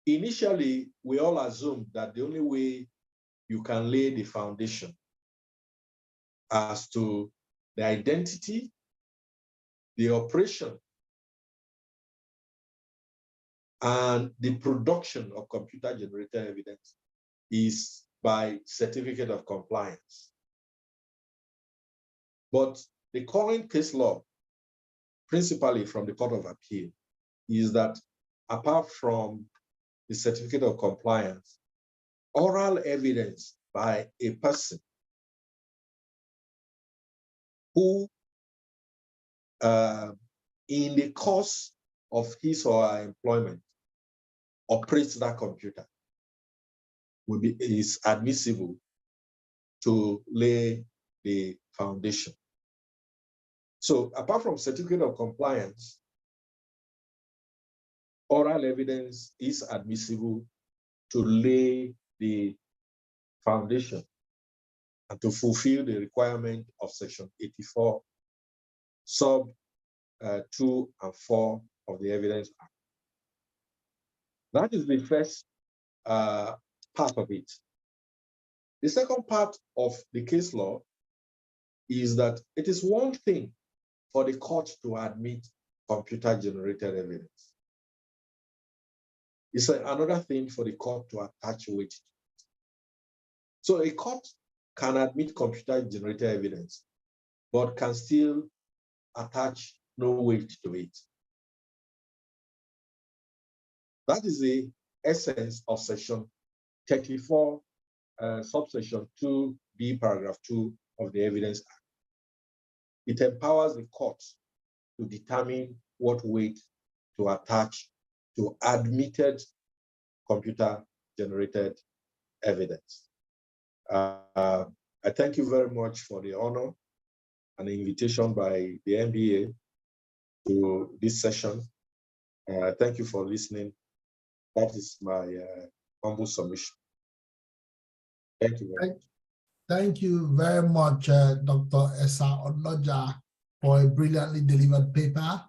Initially, we all assumed that the only way you can lay the foundation as to the identity, the operation, and the production of computer-generated evidence is by certificate of compliance. But the current case law, principally from the Court of Appeal, is that apart from the certificate of compliance, oral evidence by a person who, in the course of his or her employment, operates that computer is admissible to lay the foundation. So apart from certificate of compliance, oral evidence is admissible to lay the foundation and to fulfill the requirement of Section 84, sub 2 and 4 of the Evidence Act. That is the first part of it. The second part of the case law is that it is one thing for the court to admit computer-generated evidence. It's another thing for the court to attach weight. So a court can admit computer-generated evidence, but can still attach no weight to it. That is the essence of Section 34, subsection 2B, paragraph 2 of the Evidence Act. It empowers the court to determine what weight to attach to admitted computer-generated evidence. I thank you very much for the honor and the invitation by the NBA to this session. Thank you for listening. That is my humble submission. Thank you very much. Thank you very much, Dr. Esa Odloja, for a brilliantly delivered paper.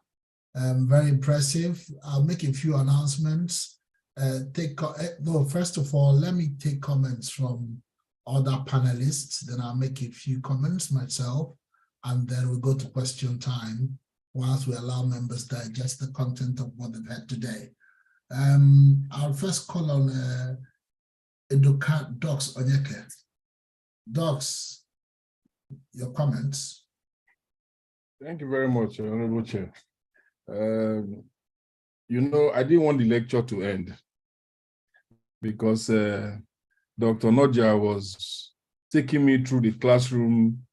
Very impressive. I'll make a few announcements. First of all, let me take comments from other panelists, then I'll make a few comments myself, and then we'll go to question time whilst we allow members to digest the content of what they've had today. I'll first call on Docs Onyeke. Docs, your comments. Thank you very much, Honorable Chair. You know, I didn't want the lecture to end because Dr. Nodja was taking me through the classroom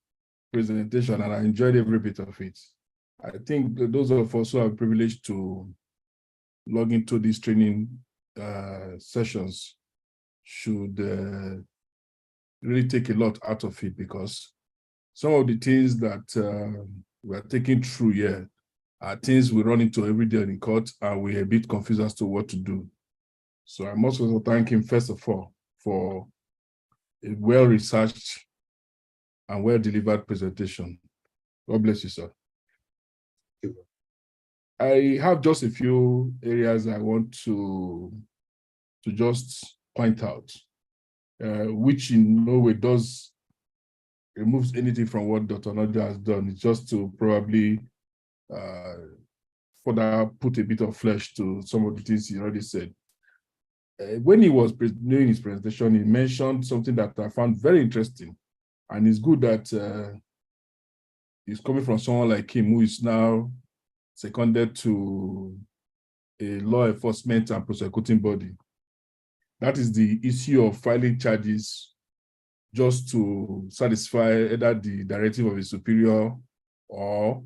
presentation and I enjoyed every bit of it. I think those of us who are privileged to log into these training sessions should really take a lot out of it, because some of the things that we're taking through here are things we run into every day in court and we're a bit confused as to what to do. So I must also thank him, first of all, for a well-researched and well-delivered presentation. God bless you, sir. I have just a few areas I want to just point out, which in no way removes anything from what Dr. Nodja has done. It's just to probably further put a bit of flesh to some of the things he already said. When he was doing his presentation, he mentioned something that I found very interesting. And it's good that he's coming from someone like him who is now seconded to a law enforcement and prosecuting body. That is the issue of filing charges just to satisfy either the directive of a superior or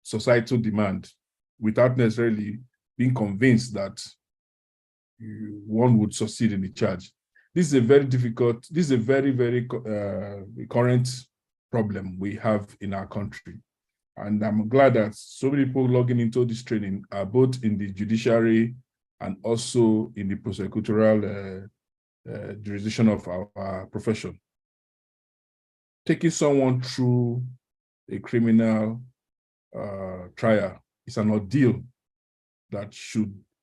societal demand without necessarily being convinced that one would succeed in the charge. This is a very difficult, this is a very, very current problem we have in our country. And I'm glad that so many people logging into this training are both in the judiciary and also in the prosecutorial jurisdiction of our profession. Taking someone through a criminal trial is an ordeal that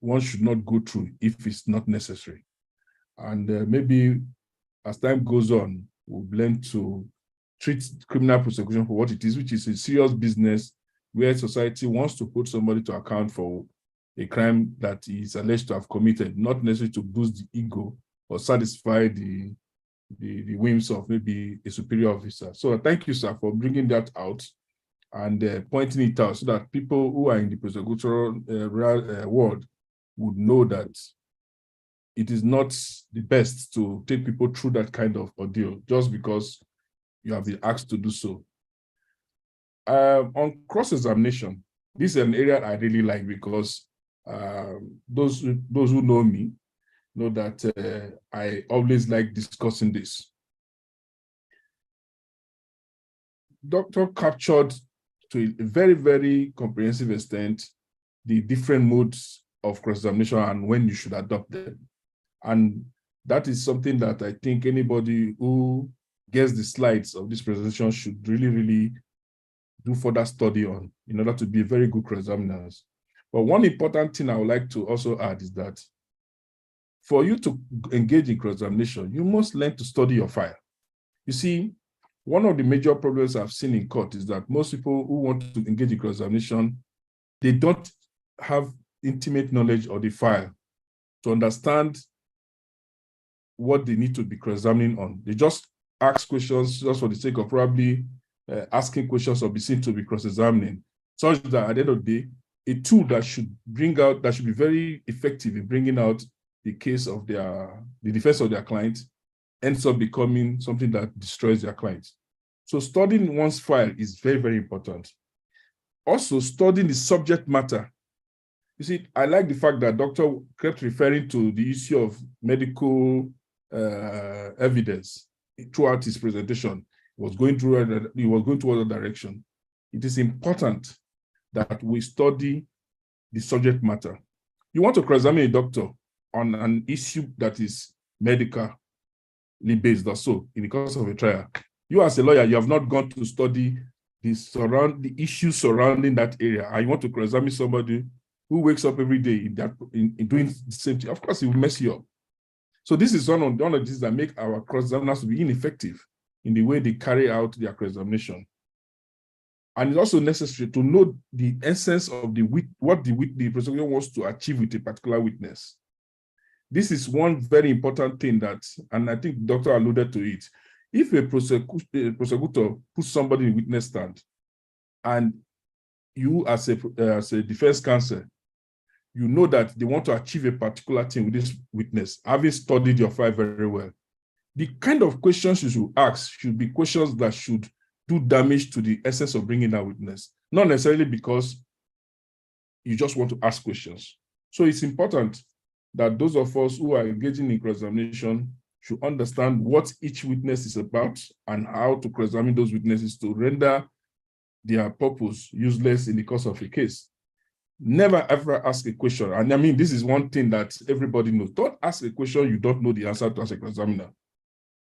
one should not go through if it's not necessary. And maybe as time goes on, we'll learn to treat criminal prosecution for what it is, which is a serious business where society wants to put somebody to account for a crime that he is alleged to have committed, not necessarily to boost the ego or satisfy the whims of maybe a superior officer. So thank you, sir, for bringing that out and pointing it out so that people who are in the prosecutorial world would know that it is not the best to take people through that kind of ordeal just because you have been asked to do so. On cross-examination, this is an area I really like because those who know me know that I always like discussing this. Doctor captured to a very, very comprehensive extent the different modes of cross-examination and when you should adopt them. And that is something that I think anybody who gets the slides of this presentation should really, really do further study on in order to be very good cross-examiners. But one important thing I would like to also add is that for you to engage in cross-examination, you must learn to study your file. You see, one of the major problems I've seen in court is that most people who want to engage in cross-examination, they don't have intimate knowledge of the file to understand what they need to be cross-examining on. They just ask questions just for the sake of probably asking questions or be seen to be cross-examining, such that at the end of the day, a tool that should be very effective in bringing out the case of the defense of their client ends up becoming something that destroys their client. So studying one's file is very, very important. Also, studying the subject matter. You see, I like the fact that doctor kept referring to the issue of medical evidence throughout his presentation. He was going towards a direction. It is important that we study the subject matter. You want to cross-examine a doctor on an issue that is medically based or so in the course of a trial. You as a lawyer, you have not gone to study the issues surrounding that area, and you want to cross-examine somebody who wakes up every day in doing the same thing. Of course, it will mess you up. So this is one of the things that make our cross-examiners to be ineffective in the way they carry out their cross-examination. And it's also necessary to know the essence of what the prosecutor wants to achieve with a particular witness. This is one very important thing that, and I think the doctor alluded to it. If a prosecutor puts somebody in witness stand, and you as a defense counsel, you know that they want to achieve a particular thing with this witness, having studied your file very well, the kind of questions you should ask should be questions that should do damage to the essence of bringing that witness, not necessarily because you just want to ask questions. So it's important that those of us who are engaging in cross-examination should understand what each witness is about and how to cross-examine those witnesses to render their purpose useless in the course of a case. Never ever ask a question. And I mean, this is one thing that everybody knows. Don't ask a question you don't know the answer to as a cross-examiner.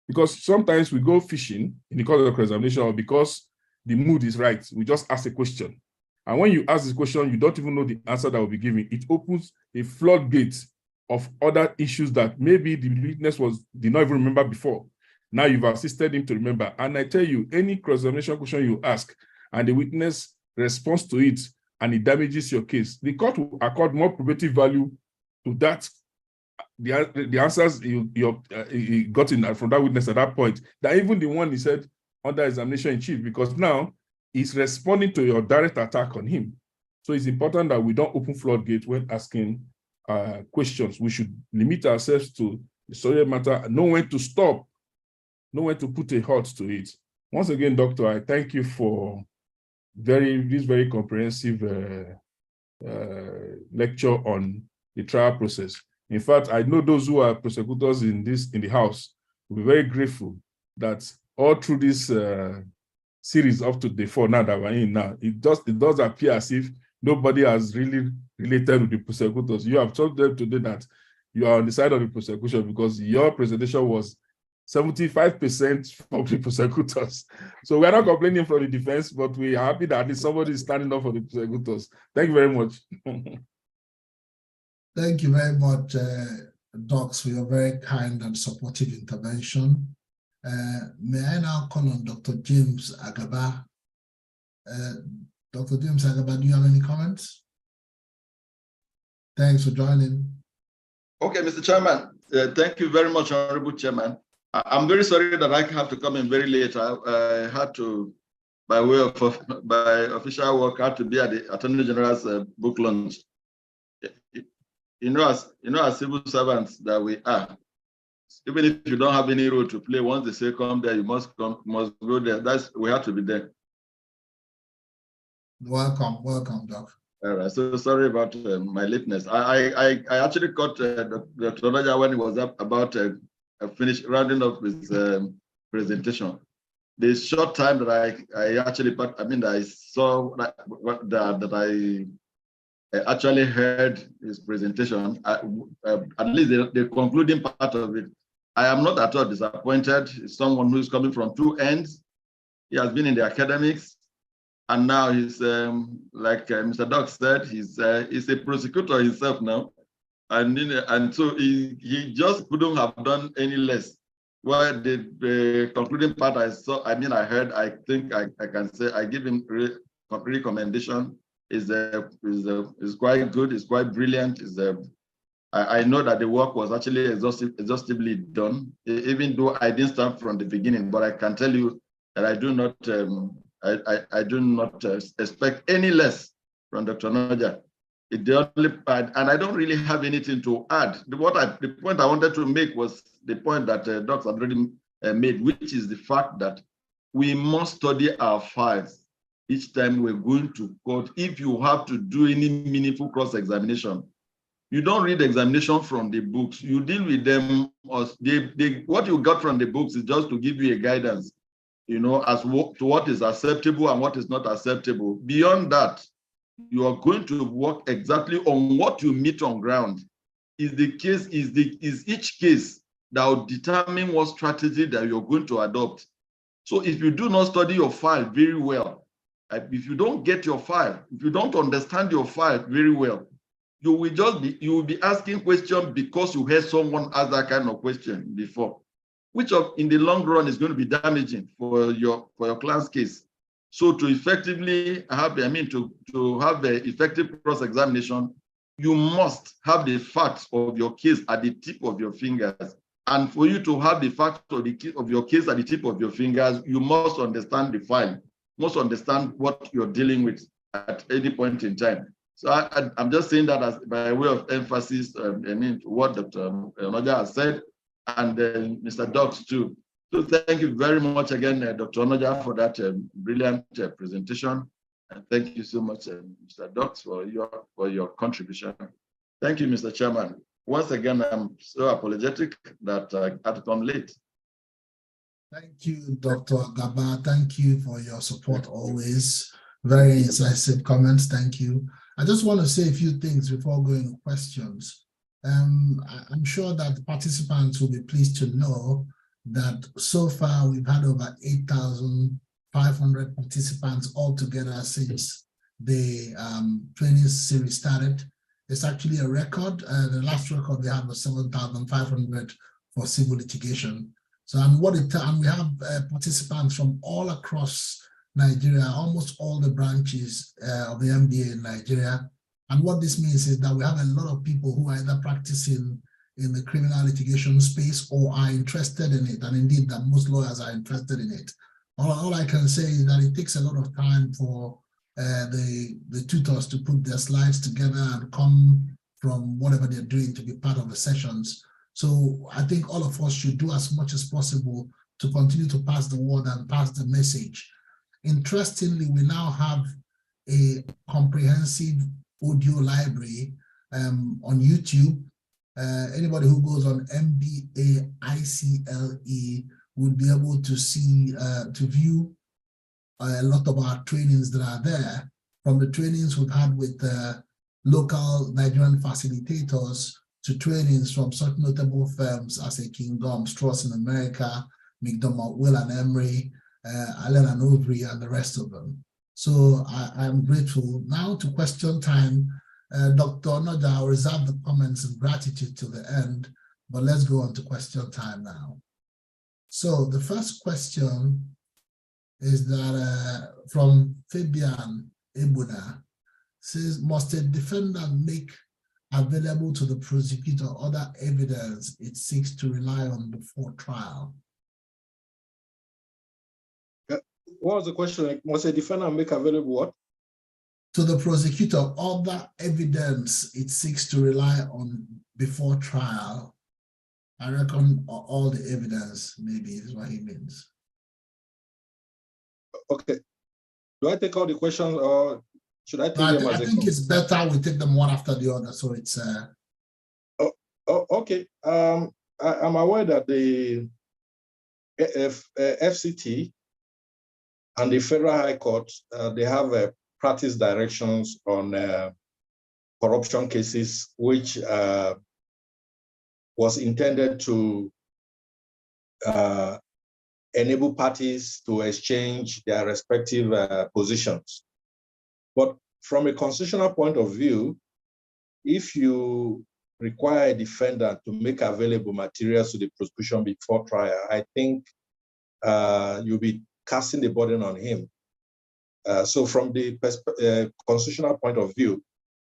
Because sometimes we go fishing in the course of cross-examination, or because the mood is right, we just ask a question. And when you ask this question, you don't even know the answer that will be given. It opens a floodgate of other issues that maybe the witness did not even remember before. Now you've assisted him to remember. And I tell you, any cross-examination question you ask and the witness responds to it and it damages your case, the court will accord more probative value to that, the answers you got from that witness at that point, than even the one he said under examination in chief, because now he's responding to your direct attack on him. So it's important that we don't open floodgates when asking questions. We should limit ourselves to the subject matter, know when to stop, know when to put a halt to it. Once again, Doctor, I thank you for this very comprehensive lecture on the trial process. In fact, I know those who are prosecutors in the House will be very grateful that all through this series up to day 4 now that we're in now, it does appear as if nobody has really related with the prosecutors. You have told them today that you are on the side of the prosecution because your presentation was 75% from the prosecutors. So we are not complaining from the defense, but we are happy that at least somebody is standing up for the prosecutors. Thank you very much. Thank you very much, Docs, for your very kind and supportive intervention. May I now call on Dr. James Agaba. Dr. James Agaba, do you have any comments? Thanks for joining. Okay, Mr. Chairman, thank you very much, Honorable Chairman. I'm very sorry that I have to come in very late. I had to, by way of by official work, I had to be at the Attorney General's book launch. As civil servants that we are, even if you don't have any role to play, once they say come there, you must go there. We have to be there. Welcome, Doc. All right. So sorry about my lateness. I actually caught Dr. Onoja when he was up about rounding up his presentation. The short time that I saw that I actually heard his presentation, at least the concluding part of it, I am not at all disappointed. It's someone who is coming from two ends. He has been in the academics, and now he's, like Mr. Doc said, he's a prosecutor himself now. And so he just couldn't have done any less. Well, the concluding part I heard, I think I can say I give him recommendation. Is quite good, is quite brilliant. I know that the work was actually exhaustively done, even though I didn't start from the beginning, but I can tell you that I do not expect any less from Dr. Onoja. And I don't really have anything to add. The point I wanted to make was the point that Doc had already made, which is the fact that we must study our files each time we're going to court. If you have to do any meaningful cross-examination, you don't read the examination from the books. You deal with them, or what you got from the books is just to give you a guidance, as to what is acceptable and what is not acceptable. Beyond that, you are going to work exactly on what you meet on ground. Is each case that will determine what strategy that you're going to adopt. So if you do not study your file very well, if you don't get your file, if you don't understand your file very well, you will be asking questions because you heard someone ask that kind of question before, which in the long run is going to be damaging for your client's case. So to effectively have, to have the effective cross-examination, you must have the facts of your case at the tip of your fingers. And for you to have the facts of your case at the tip of your fingers, you must understand the file, must understand what you're dealing with at any point in time. So I'm just saying that as by way of emphasis, what Dr. Onoja has said, and Mr. Docs too. So thank you very much again, Dr. Onoja, for that brilliant presentation. And thank you so much, Mr. Docs, for your contribution. Thank you, Mr. Chairman. Once again, I'm so apologetic that I had to come late. Thank you, Dr. Agaba. Thank you for your support always. Very incisive comments. Thank you. I just want to say a few things before going to questions. I'm sure that the participants will be pleased to know that so far we've had over 8,500 participants altogether since the training series started. It's actually a record. The last record we had was 7,500 for civil litigation. So, and we have participants from all across Nigeria, almost all the branches of the NBA in Nigeria. And what this means is that we have a lot of people who are either practicing in the criminal litigation space or are interested in it. And indeed, that most lawyers are interested in it. All I can say is that it takes a lot of time for the tutors to put their slides together and come from whatever they're doing to be part of the sessions. So I think all of us should do as much as possible to continue to pass the word and pass the message. Interestingly, we now have a comprehensive audio library on YouTube. Anybody who goes on NBA-ICLE would be able to see, to view a lot of our trainings that are there, from the trainings we've had with local Nigerian facilitators to trainings from such notable firms as a Kingdom, Strauss in America, McDermott, Will and Emery, Allen and Overy, and the rest of them. So I'm grateful. Now to question time. Dr. Onoja, I'll reserve the comments and gratitude till the end, but let's go on to question time now. So the first question is that from Fabian Ebuna, says, must a defendant make available to the prosecutor other evidence it seeks to rely on before trial? What was the question? Must a defendant make available what? To the prosecutor other evidence it seeks to rely on before trial. I reckon all the evidence, maybe, is what he means. Okay. Do I take all the questions or should I take them as I think it's better we take them one after the other. So it's okay. I'm aware that the FCT and the Federal High Court, they have practice directions on corruption cases, which was intended to enable parties to exchange their respective positions. But from a constitutional point of view, if you require a defendant to make available materials to the prosecution before trial, I think you'll be casting the burden on him. So from the constitutional point of view,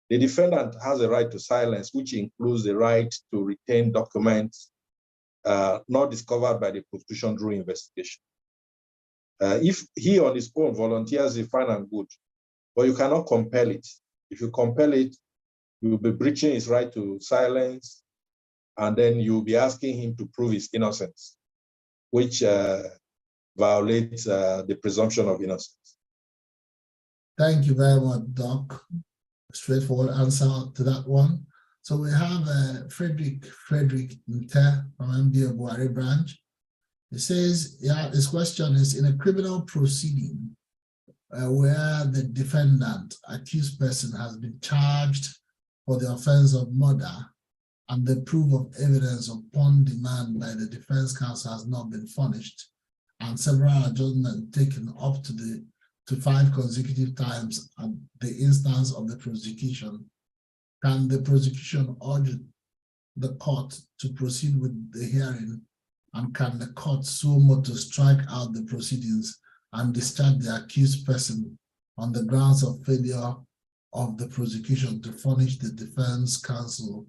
the defendant has a right to silence, which includes the right to retain documents not discovered by the prosecution during investigation. If he on his own volunteers, is fine and good, but you cannot compel it. If you compel it, you will be breaching his right to silence, and then you'll be asking him to prove his innocence, which violates the presumption of innocence. Thank you very much, Doc. Straightforward answer to that one. So we have Frederick Nte from MBA Buhari branch. He says, yeah, his question is, in a criminal proceeding where the defendant, accused person, has been charged for the offense of murder and the proof of evidence upon demand by the defense counsel has not been furnished, and several adjournments taken up to 5 consecutive times at the instance of the prosecution, can the prosecution urge the court to proceed with the hearing, and can the court so much to strike out the proceedings and discharge the accused person on the grounds of failure of the prosecution to furnish the defense counsel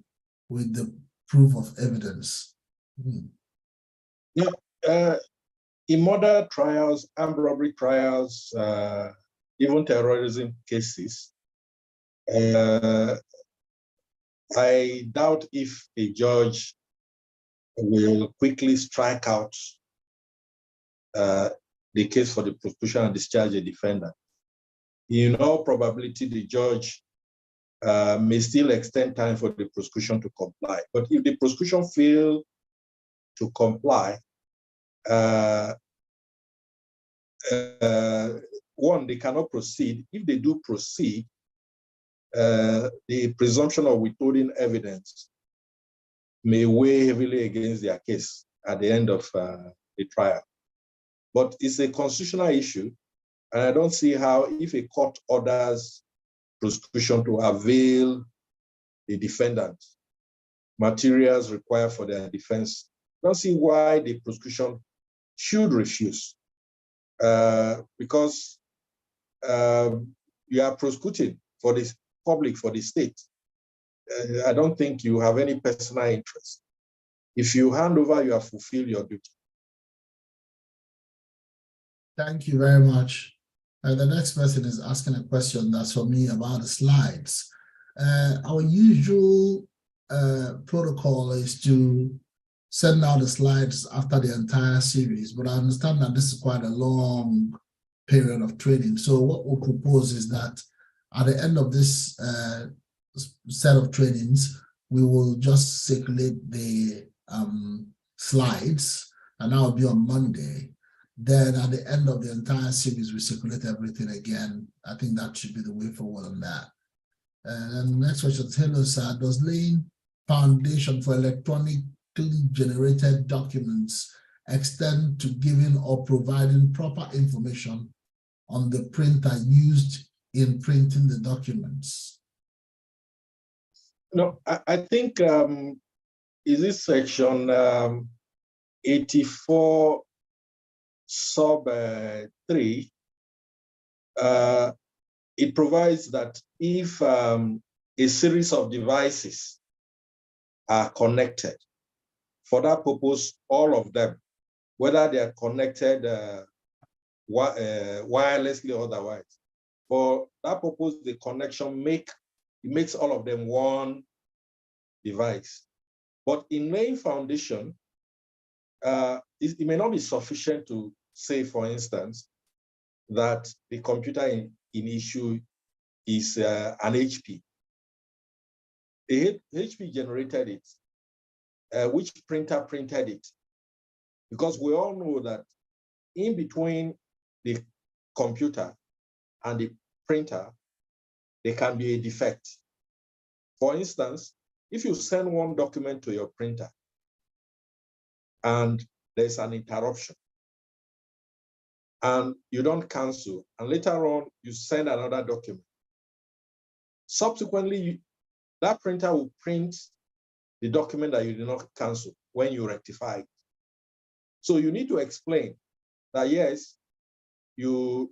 with the proof of evidence? Yeah, in murder trials, armed robbery trials, even terrorism cases, I doubt if a judge will quickly strike out the case for the prosecution and discharge a defendant. In all probability, the judge may still extend time for the prosecution to comply. But if the prosecution fails to comply, one, they cannot proceed. If they do proceed, the presumption of withholding evidence may weigh heavily against their case at the end of the trial. But it's a constitutional issue, And I don't see how, if a court orders prosecution to avail the defendant materials required for their defense, I don't see why the prosecution should refuse. Because you are prosecuting for the public, for the state. I don't think you have any personal interest. If you hand over, you have fulfilled your duty. Thank you very much. The next person is asking a question that's for me about the slides. Our usual protocol is to send out the slides after the entire series, but I understand that this is quite a long period of training. So what we'll propose is that at the end of this set of trainings, we will just circulate the slides, and that will be on Monday. Then at the end of the entire series, we circulate everything again. I think that should be the way forward on that. And then the next question is, hello, sir, does laying foundation for electronically generated documents extend to giving or providing proper information on the printer used in printing the documents? No, I think is this section 84 sub 3, it provides that if a series of devices are connected, for that purpose, all of them, whether they are connected wirelessly or otherwise, for that purpose, the connection makes all of them one device. But in laying foundation, it may not be sufficient to say, for instance, that the computer in issue is an HP. The HP generated it. Which printer printed it? Because we all know that in between the computer and the printer, there can be a defect. For instance, if you send one document to your printer and there's an interruption and you don't cancel, and later on you send another document, subsequently that printer will print the document that you did not cancel when you rectify it. So you need to explain that, yes, you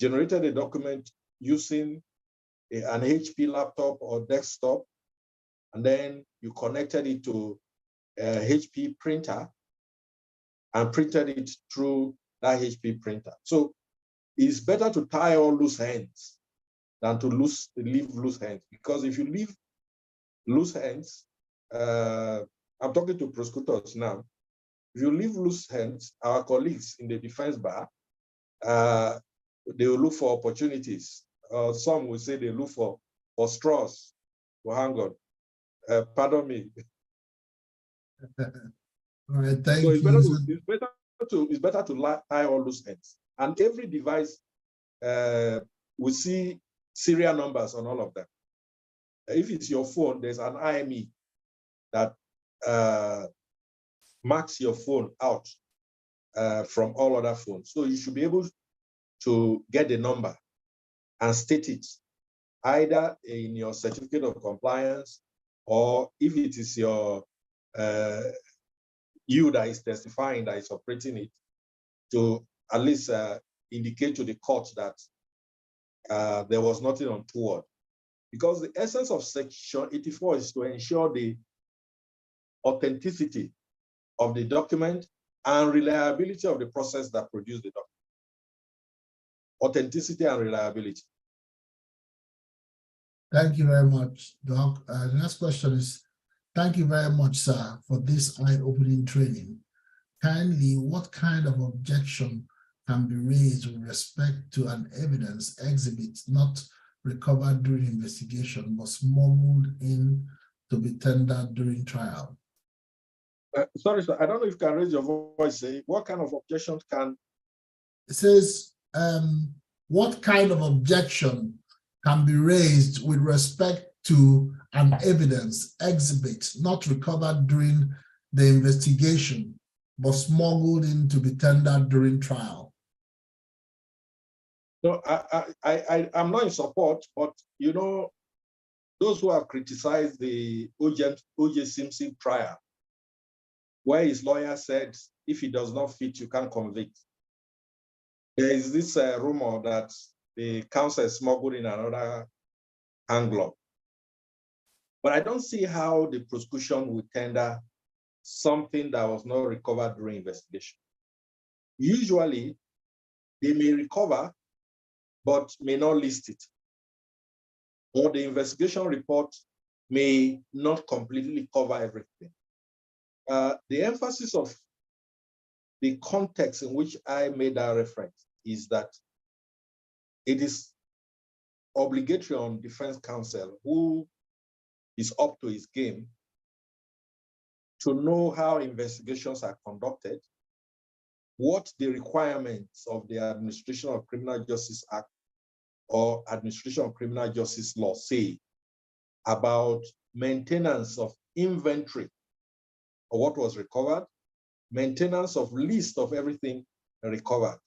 generated a document using an HP laptop or desktop, and then you connected it to a HP printer and printed it through that HP printer. So it's better to tie all loose ends than to leave loose ends, because if you leave loose ends, I'm talking to prosecutors now, if you leave loose ends, our colleagues in the defense bar, they will look for opportunities. Some will say they look for straws to hang on. Pardon me. All right, thank so you. It's better to tie all loose ends. And every device, we see serial numbers on all of them. If it's your phone, there's an IME that marks your phone out from all other phones. So you should be able to get the number and state it either in your certificate of compliance, or if it is your you that is testifying, that is operating it, to at least indicate to the court that there was nothing untoward. Because the essence of Section 84 is to ensure the authenticity of the document and reliability of the process that produced the document. Authenticity and reliability. Thank you very much, Doc. The next question is, thank you very much, sir, for this eye-opening training. Kindly, what kind of objection can be raised with respect to an evidence exhibit not recovered during investigation but smuggled in to be tendered during trial? Sorry, sir, I don't know if you can raise your voice. What kind of objection can? It says, what kind of objection can be raised with respect to an evidence exhibit not recovered during the investigation but smuggled in to be tendered during trial? No, I'm not in support, but you know, those who have criticized the O.J. Simpson trial, where his lawyer said, if he does not fit, you can't convict. There is this rumor that the counsel smuggled in another angler. But I don't see how the prosecution would tender something that was not recovered during investigation. Usually, they may recover, but may not list it. Or the investigation report may not completely cover everything. The emphasis of the context in which I made that reference is that it is obligatory on defense counsel, who is up to his game, to know how investigations are conducted, what the requirements of the Administration of Criminal Justice Act or Administration of Criminal Justice Law say about maintenance of inventory of what was recovered, maintenance of list of everything recovered.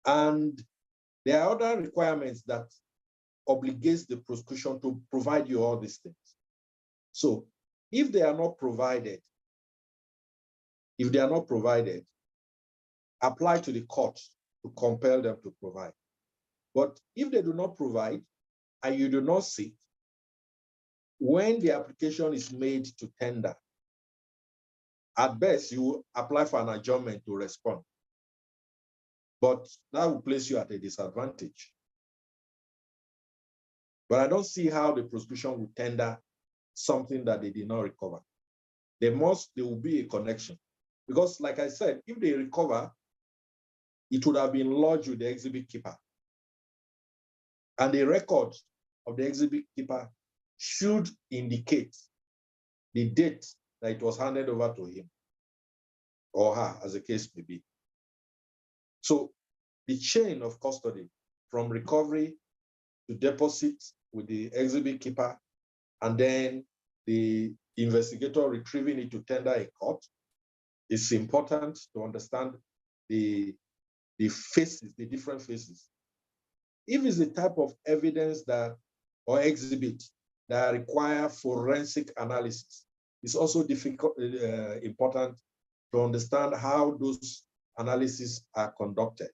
And there are other requirements that obligates the prosecution to provide you all these things. So if they are not provided, apply to the court to compel them to provide. But if they do not provide and you do not seek, when the application is made to tender, at best you apply for an adjournment to respond. But that will place you at a disadvantage. But I don't see how the prosecution will tender something that they did not recover. There will be a connection. Because like I said, if they recover, it would have been lodged with the exhibit keeper. And the record of the exhibit keeper should indicate the date that it was handed over to him or her, as the case may be. So the chain of custody from recovery to deposit with the exhibit keeper, and then the investigator retrieving it to tender a court, is important to understand the faces, the different faces. If it's the type of evidence that or exhibit that require forensic analysis, it's also important to understand how those analyses are conducted.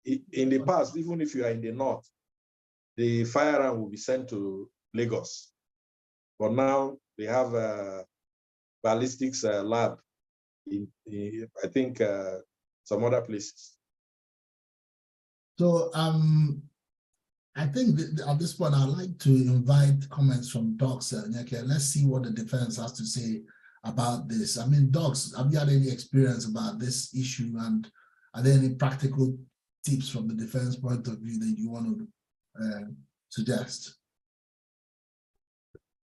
In the past, even if you are in the north, the firearm will be sent to Lagos. But now they have a ballistics lab in I think, some other places. So I think at this point, I'd like to invite comments from Docs. Okay, let's see what the defense has to say about this. I mean, Docs, have you had any experience about this issue, and are there any practical tips from the defense point of view that you want to suggest?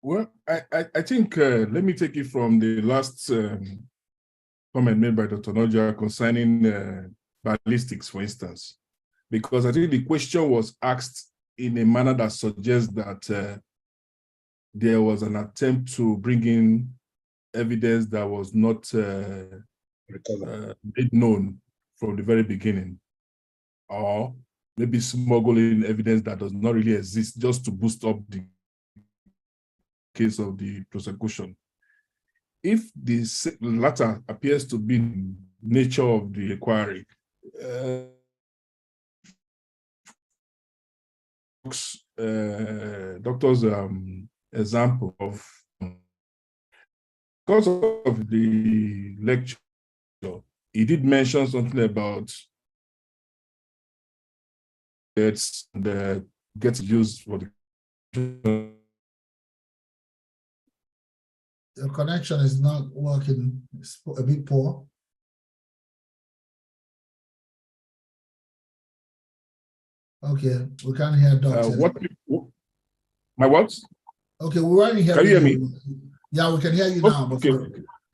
Well, I think, let me take it from the last comment made by Dr. Noja concerning ballistics, for instance, because I think the question was asked in a manner that suggests that there was an attempt to bring in evidence that was not made known from the very beginning, or maybe smuggling evidence that does not really exist just to boost up the case of the prosecution. If the latter appears to be the nature of the inquiry, doctor's example of, because of the lecture, he did mention something about it's the gets used for the. The connection is not working, it's a bit poor. Okay, we can't hear Doctor. My what? Okay, we're already hearing you. Can you hear me? Yeah, we can hear you now.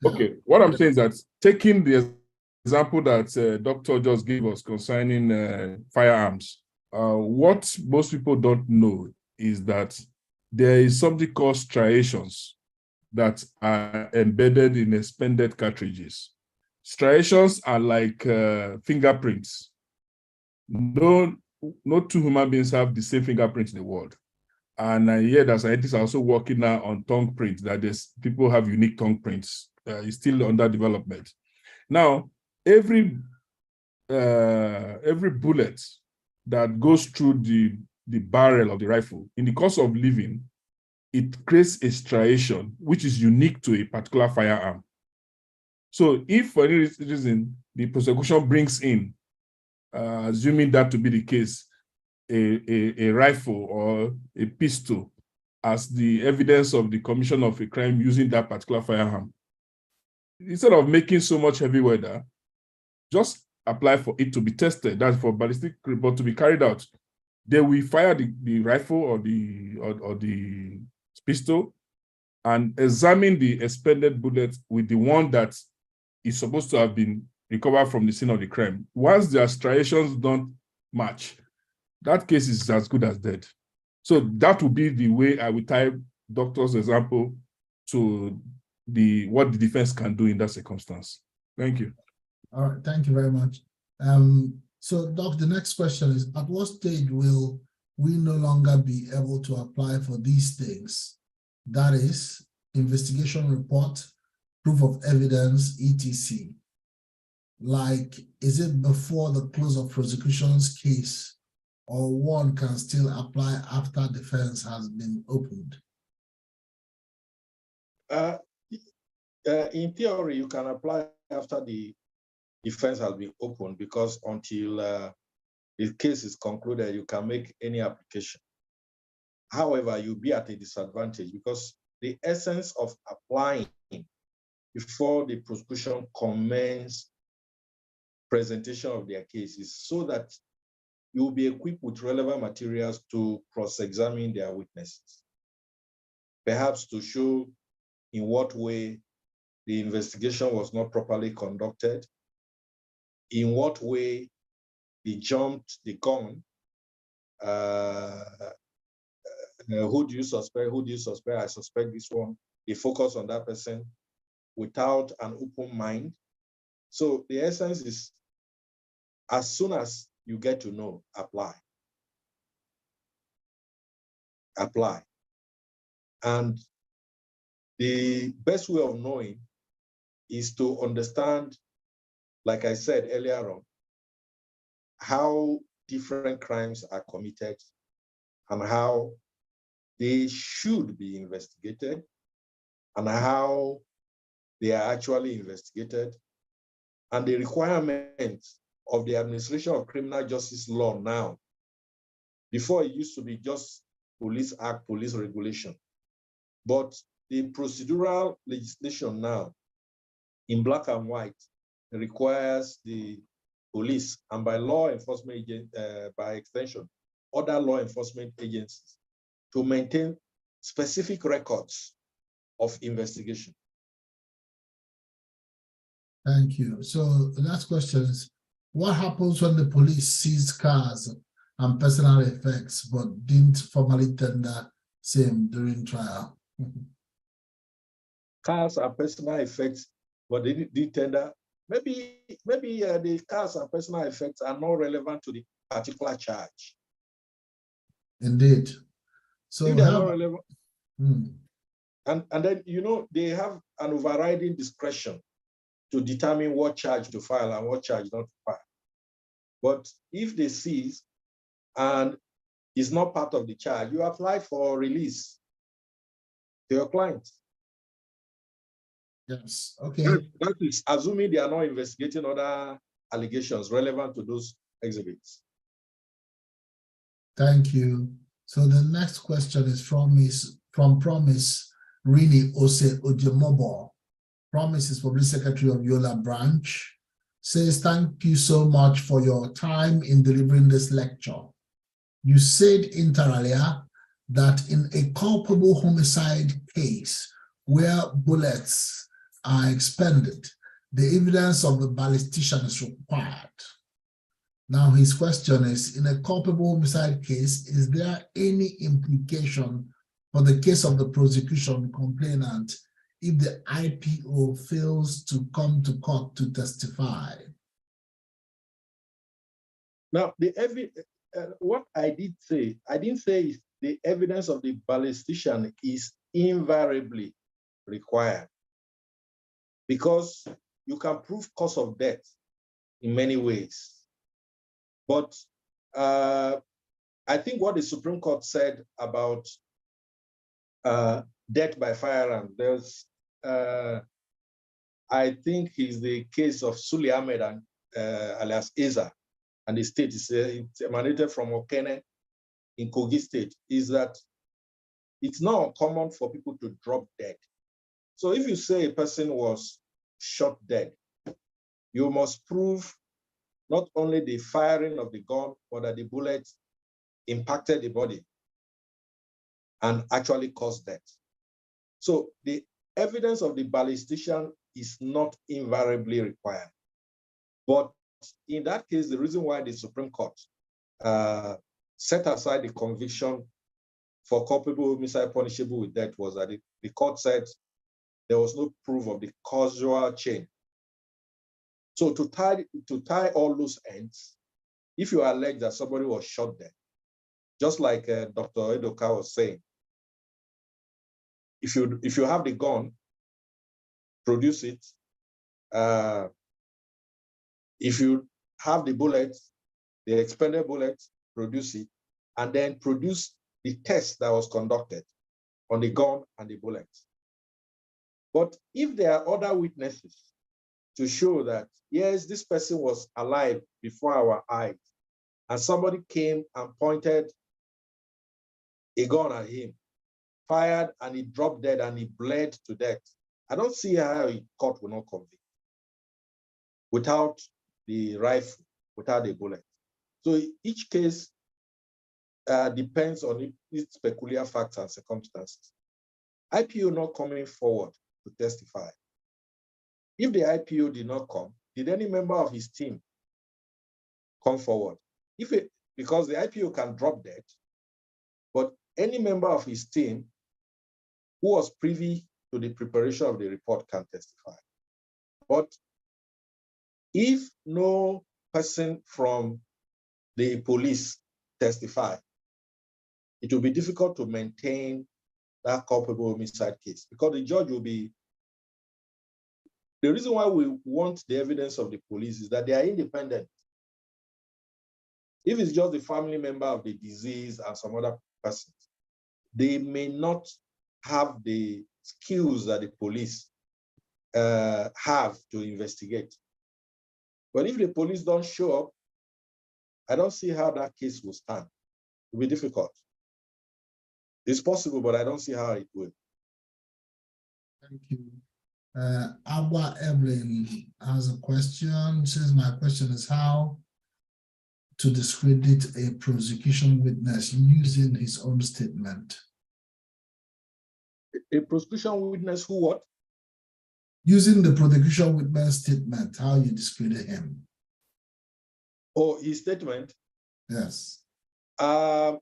Okay. What I'm saying is that taking the example that Doctor just gave us concerning firearms, what most people don't know is that there is something called striations that are embedded in expanded cartridges. Striations are like fingerprints. No two human beings have the same fingerprint in the world. And I hear that scientists are also working now on tongue prints, that people have unique tongue prints. It's still under development. Now, every bullet that goes through the barrel of the rifle, in the course of living, it creates a striation, which is unique to a particular firearm. So if for any reason the prosecution brings in, assuming that to be the case, a rifle or a pistol as the evidence of the commission of a crime using that particular firearm, instead of making so much heavy weather, just apply for it to be tested. That's for ballistic report to be carried out. They will fire the rifle or the pistol and examine the expended bullet with the one that is supposed to have been recovered from the scene of the crime. Once their striations don't match, that case is as good as dead. So that would be the way I would tie doctor's example to what the defense can do in that circumstance. Thank you. All right, thank you very much. So, Doc, the next question is, at what stage will we no longer be able to apply for these things? That is, investigation report, proof of evidence, etc. Like, is it before the close of prosecution's case, or one can still apply after defense has been opened? In theory, you can apply after the defense has been opened, because until the case is concluded, you can make any application. However, you'll be at a disadvantage, because the essence of applying before the prosecution commence presentation of their case is so that you will be equipped with relevant materials to cross-examine their witnesses, perhaps to show in what way the investigation was not properly conducted, in what way they jumped the gun, who do you suspect, who do you suspect, I suspect this one. They focus on that person without an open mind. So the essence is, as soon as you get to know, apply. Apply. And the best way of knowing is to understand, like I said earlier on, how different crimes are committed and how they should be investigated and how they are actually investigated, and the requirements of the administration of criminal justice law now. Before, it used to be just police act, police regulation. But the procedural legislation now, in black and white, requires the police, and by law enforcement agent, by extension, other law enforcement agencies, to maintain specific records of investigation. Thank you. So the last question is, what happens when the police seize cars and personal effects but didn't formally tender same during trial? Cars and personal effects, but they did tender. Maybe the cars and personal effects are not relevant to the particular charge. Indeed. So if they are not relevant, and then they have an overriding discretion to determine what charge to file and what charge not to file. But if they seize and is not part of the charge, you apply for release to your client. Yes, okay. That is assuming they are not investigating other allegations relevant to those exhibits. Thank you. So the next question is from Promise Rini Ose Ojemobo. Promise is Public Secretary of Yola Branch. Says, thank you so much for your time in delivering this lecture. You said inter alia that in a culpable homicide case where bullets are expended, the evidence of the ballistician is required. Now his question is, in a culpable homicide case, is there any implication for the case of the prosecution complainant if the IPO fails to come to court to testify? Now, what I didn't say is the evidence of the ballistician is invariably required, because you can prove cause of death in many ways. But I think what the Supreme Court said about death by firearm, there's, I think is the case of Suli Ahmed and alias Eza, and the state is it's emanated from Okene in Kogi State, is that it's not uncommon for people to drop dead. So if you say a person was shot dead, you must prove not only the firing of the gun, but that the bullet impacted the body and actually caused death. So the evidence of the ballistician is not invariably required. But in that case, the reason why the Supreme Court set aside the conviction for culpable homicide punishable with death was that the court said there was no proof of the causal chain. So to tie all loose ends, if you allege that somebody was shot dead, just like Dr. Edoka was saying, if you have the gun, produce it. If you have the bullet, the expended bullet, produce it, and then produce the test that was conducted on the gun and the bullet. But if there are other witnesses to show that, yes, this person was alive before our eyes, and somebody came and pointed a gun at him, fired, and he dropped dead and he bled to death, I don't see how a court will not convict without the rifle, without the bullet. So each case depends on its peculiar facts and circumstances. IPO not coming forward to testify. If the IPO did not come, did any member of his team come forward? Because the IPO can drop dead, but any member of his team who was privy to the preparation of the report can testify. But if no person from the police testify, it will be difficult to maintain that culpable homicide case, because the judge will be. The reason why we want the evidence of the police is that they are independent. If it's just the family member of the deceased and some other persons, they may not have the skills that the police have to investigate. But if the police don't show up, I don't see how that case will stand. It will be difficult. It's possible, but I don't see how it will. Thank you. Abba Evelyn has a question. Says, my question is how to discredit a prosecution witness using his own statement. A prosecution witness who what? Using the prosecution witness statement, how you discredit him. Oh, his statement? Yes. Now,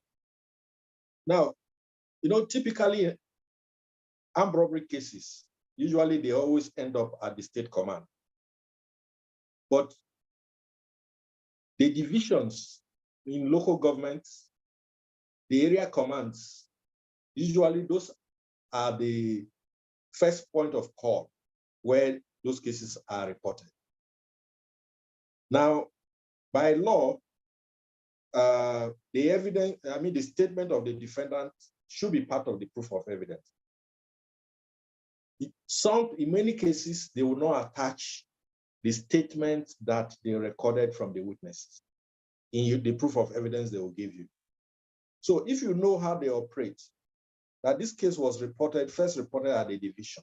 typically armed robbery cases, usually they always end up at the state command. But the divisions in local governments, the area commands, usually those are the first point of call where those cases are reported. Now, by law, the statement of the defendant should be part of the proof of evidence. In many cases, they will not attach the statement that they recorded from the witnesses in the proof of evidence they will give you. So if you know how they operate, that this case was first reported at the division,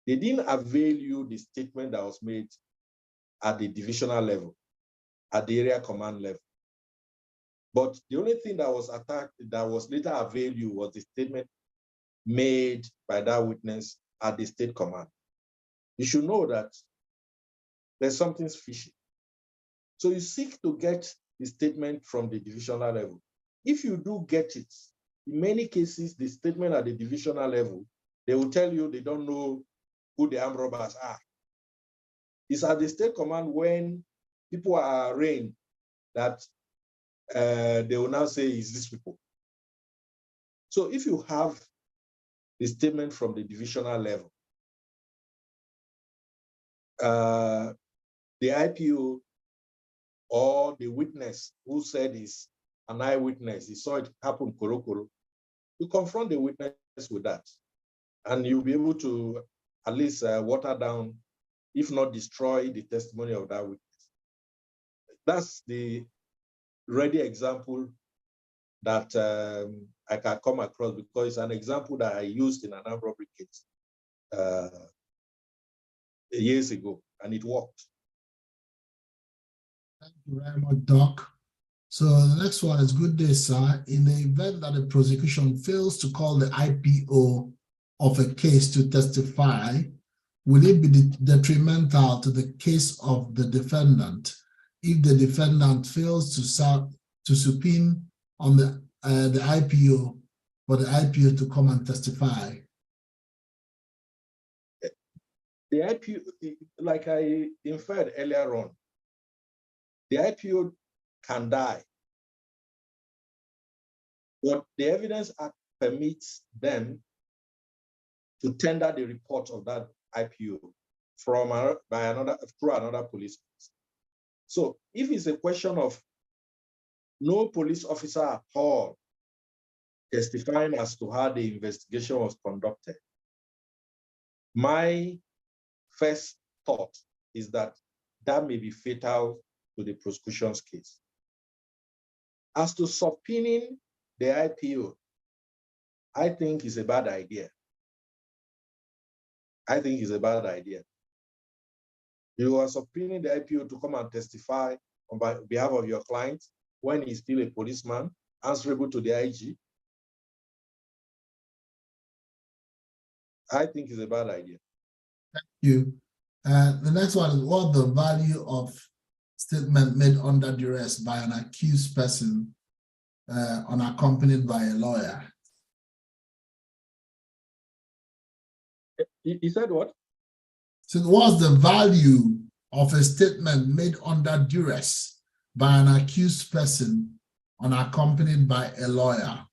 they didn't avail you the statement that was made at the divisional level, at the area command level. But the only thing that was attacked, that was later availed you, was the statement made by that witness at the state command. You should know that there's something fishy. So you seek to get the statement from the divisional level. If you do get it, in many cases, the statement at the divisional level, they will tell you they don't know who the armed robbers are. It's at the state command when people are arraigned that they will now say is these people. So if you have the statement from the divisional level, the IPO or the witness who said is an eyewitness, he saw it happen, Korokoro, you confront the witness with that, and you'll be able to at least water down, if not destroy, the testimony of that witness. That's the ready example that I can come across, because it's an example that I used in an armed robbery case years ago, and it worked. Thank you very much, Doc. So the next one is, good day, sir. In the event that the prosecution fails to call the IPO of a case to testify, will it be detrimental to the case of the defendant if the defendant fails to subpoena on the IPO for the IPO to come and testify? The IPO, like I inferred earlier on, the IPO can die. What the Evidence Act permits them to tender the report of that IPO through another police officer. So if it's a question of no police officer at all testifying as to how the investigation was conducted, my first thought is that that may be fatal to the prosecution's case. As to subpoenaing the IPO, I think is a bad idea. I think it's a bad idea. You are subpoenaing the IPO to come and testify on behalf of your client when he's still a policeman, answerable to the IG. I think it's a bad idea. Thank you. The next one is, what the value of statement made under duress by an accused person unaccompanied by a lawyer? He said what? So what's the value of a statement made under duress by an accused person unaccompanied by a lawyer?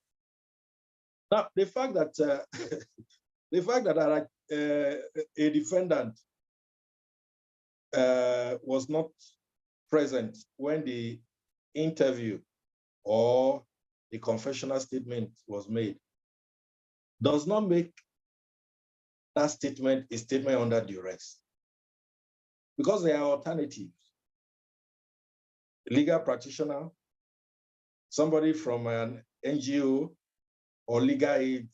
Now, the fact that a defendant was not present when the interview or the confessional statement was made does not make that statement a statement under duress, because there are alternatives. A legal practitioner, somebody from an NGO or legal aid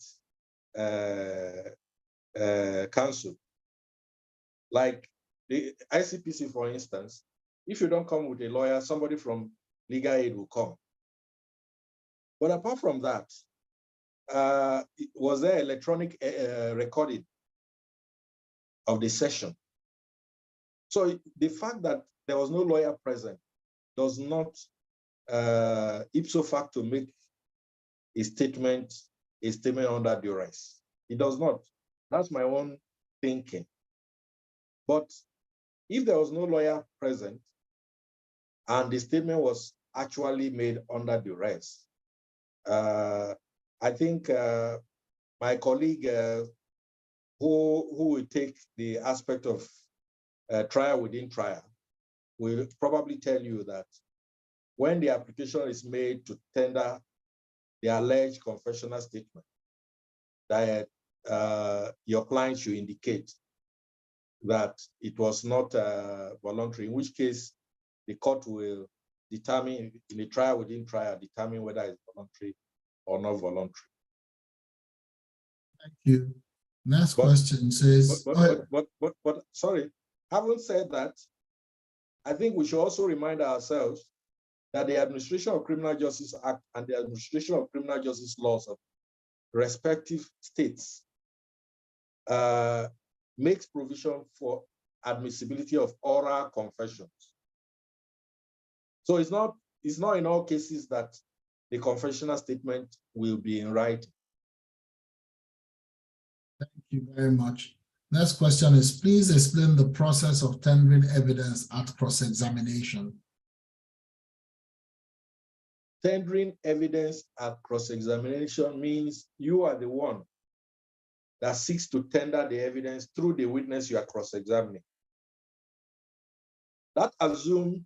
council, like the ICPC, for instance. If you don't come with a lawyer, somebody from legal aid will come. But apart from that, was there electronic recording of the session? So the fact that there was no lawyer present does not ipso facto make a statement under duress. It does not. That's my own thinking. But if there was no lawyer present and the statement was actually made under duress, I think my colleague who will take the aspect of trial within trial will probably tell you that when the application is made to tender the alleged confessional statement, that your client should indicate that it was not voluntary, in which case the court will determine, in the trial within trial, determine whether it's voluntary or not voluntary. Thank you. Next question says, but sorry, having said that, I think we should also remind ourselves that the Administration of Criminal Justice Act and the Administration of Criminal Justice laws of respective states makes provision for admissibility of oral confessions. So it's not in all cases that the confessional statement will be in writing. Thank you very much. Next question is, please explain the process of tendering evidence at cross-examination. tendering evidence at cross-examination means you are the one that seeks to tender the evidence through the witness you are cross-examining. That assumes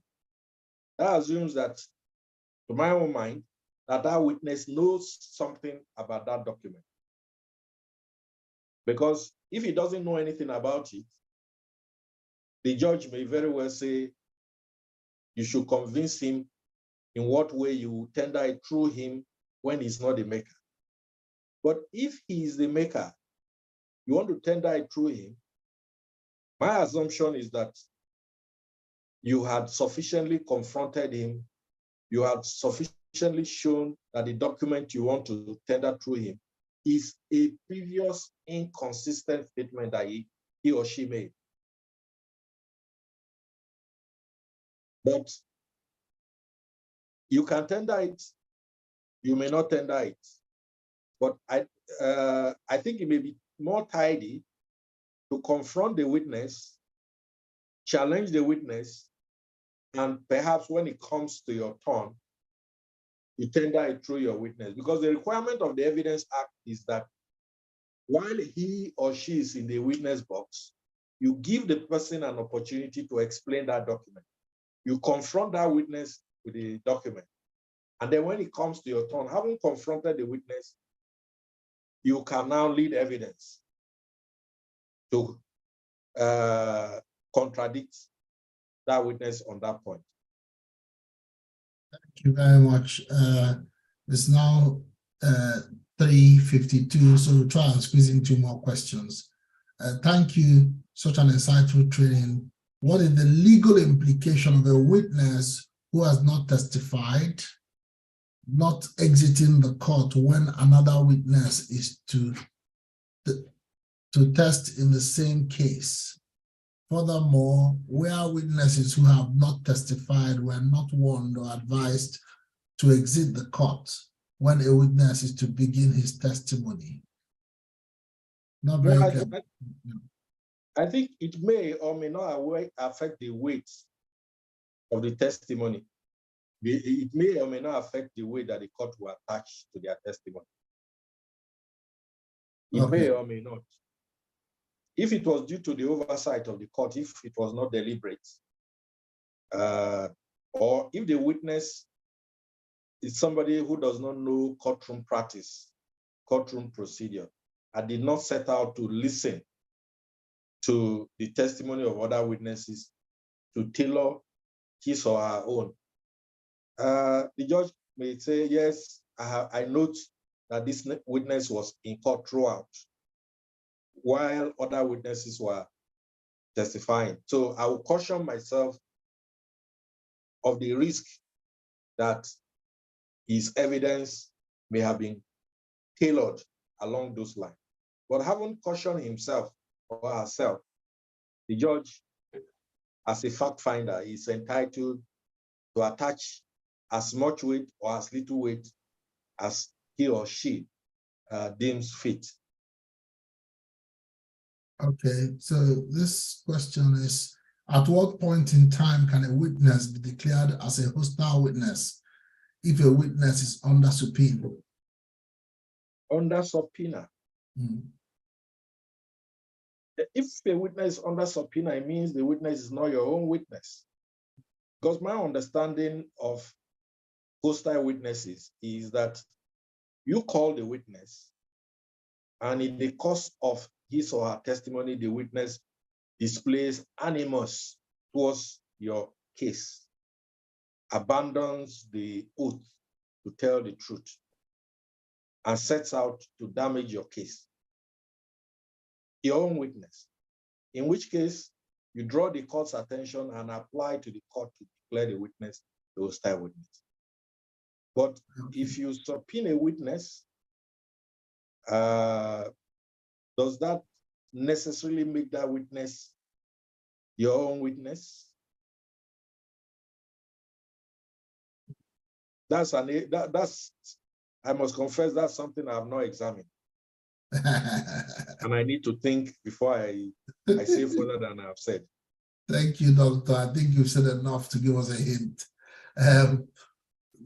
that, to my own mind, that witness knows something about that document. Because if he doesn't know anything about it, the judge may very well say, you should convince him in what way you tender it through him when he's not the maker. But if he is the maker, you want to tender it through him, my assumption is that you had sufficiently confronted him, you had sufficiently shown that the document you want to tender through him is a previous inconsistent statement that he or she made. But you can tender it, you may not tender it. But I think it may be more tidy to confront the witness, challenge the witness, and perhaps when it comes to your turn, you tender it through your witness. Because the requirement of the Evidence Act is that while he or she is in the witness box, you give the person an opportunity to explain that document. You confront that witness with the document. And then when it comes to your turn, having confronted the witness, you can now lead evidence to contradict that witness on that point. Thank you very much. It's now 3:52, so we'll try and squeeze in 2 more questions. Thank you, such an insightful training. What is the legal implication of a witness who has not testified, not exiting the court when another witness is to test in the same case? Furthermore, where witnesses who have not testified were not warned or advised to exit the court when a witness is to begin his testimony. Not very clear. I think it may or may not affect the weight of the testimony. It may or may not affect the way that the court will attach to their testimony. It may or may not. If it was due to the oversight of the court, if it was not deliberate, or if the witness is somebody who does not know courtroom practice, courtroom procedure, and did not set out to listen to the testimony of other witnesses to tailor his or her own, the judge may say, yes, I note that this witness was in court throughout, while other witnesses were testifying. So I will caution myself of the risk that his evidence may have been tailored along those lines. But having cautioned himself or herself, the judge, as a fact finder, is entitled to attach as much weight or as little weight as he or she deems fit. Okay, so this question is, at what point in time can a witness be declared as a hostile witness if a witness is under subpoena? Under subpoena? If a witness is under subpoena, it means the witness is not your own witness. Because my understanding of hostile witnesses is that you call the witness, and in the course of his or her testimony, the witness displays animus towards your case, abandons the oath to tell the truth, and sets out to damage your case. Your own witness, in which case you draw the court's attention and apply to the court to declare the witness the hostile witness. But if you subpoena a witness, does that necessarily make that witness your own witness? That's I must confess, that's something I have not examined. And I need to think before I say further than I've said. Thank you, Doctor. I think you've said enough to give us a hint.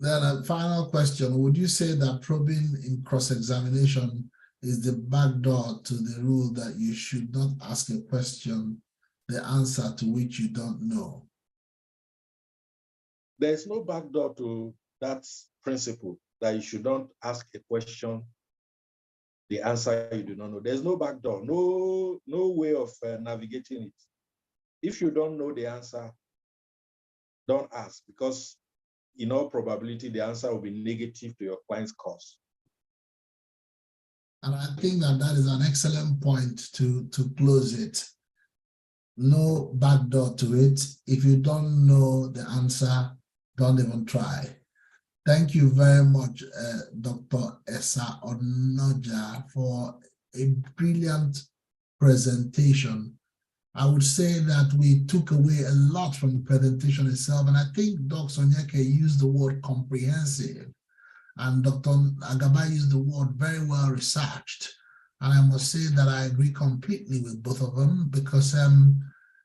Then a final question. Would you say that probing in cross-examination is the backdoor to the rule that you should not ask a question, the answer to which you don't know? There's no backdoor to that principle that you should not ask a question, the answer you do not know. There's no backdoor, no way of navigating it. If you don't know the answer, don't ask, because in all probability, the answer will be negative to your client's cause. And I think that that is an excellent point to close it. No backdoor to it. If you don't know the answer, don't even try. Thank you very much, Dr. Esa Onoja, for a brilliant presentation. I would say that we took away a lot from the presentation itself, and I think Dr. Onyeka used the word comprehensive, and Dr. Agaba used the word very well researched. And I must say that I agree completely with both of them, because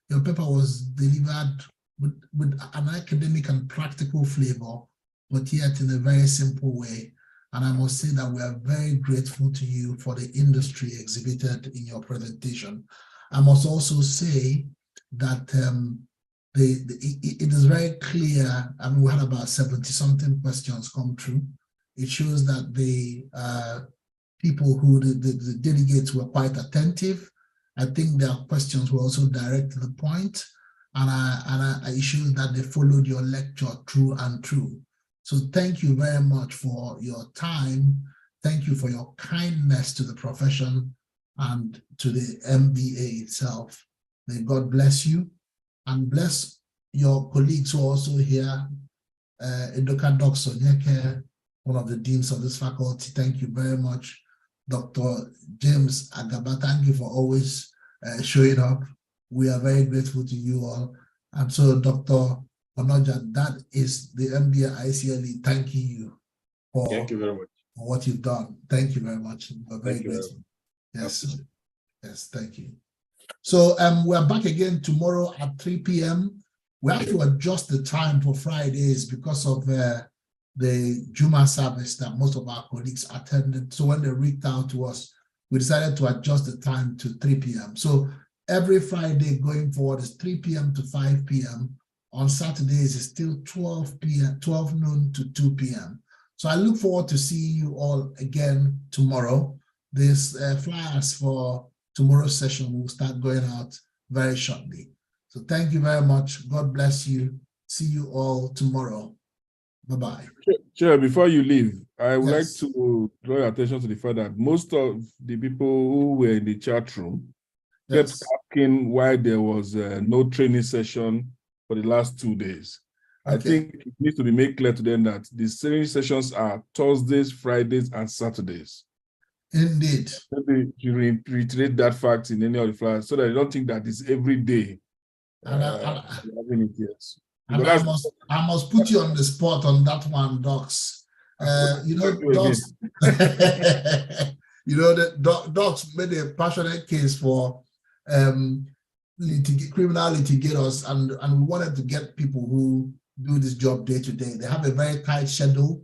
your paper was delivered with an academic and practical flavor, but yet in a very simple way. And I must say that we are very grateful to you for the industry exhibited in your presentation. I must also say that it is very clear, and we had about 70-something questions come through. It shows that the people who, the delegates were quite attentive. I think their questions were also direct to the point, and it shows that they followed your lecture through and through. So thank you very much for your time. Thank you for your kindness to the profession and to the MBA itself. May God bless you and bless your colleagues who are also here. Edoka Doc Sonyeke, one of the deans of this faculty. Thank you very much. Dr. James Agaba, thank you for always showing up. We are very grateful to you all. And so, Dr. Onoja, that is the NBA-ICLE thanking you for, thank you very much for what you've done. Thank you very much. We're very grateful. Yes, yes, thank you. So we're back again tomorrow at 3 p.m. We have to adjust the time for Fridays because of the Juma service that most of our colleagues attended. So when they reached out to us, we decided to adjust the time to 3 p.m. So every Friday going forward is 3 p.m. to 5 p.m. On Saturdays, it's still 12 noon to 2 p.m. So I look forward to seeing you all again tomorrow. These flyers for tomorrow's session will start going out very shortly. So thank you very much. God bless you. See you all tomorrow. Bye-bye. Chair, before you leave, I would like to draw your attention to the fact that most of the people who were in the chat room kept asking why there was no training session for the last 2 days. I think it needs to be made clear to them that the training sessions are Thursdays, Fridays, and Saturdays. Indeed. Maybe you reiterate that fact in any of the flyers so that you don't think that it's every day. Having it, yes. And I must put you on the spot on that one, Docs. Docs, Docs made a passionate case for criminal litigators, and we wanted to get people who do this job day to day. They have a very tight schedule.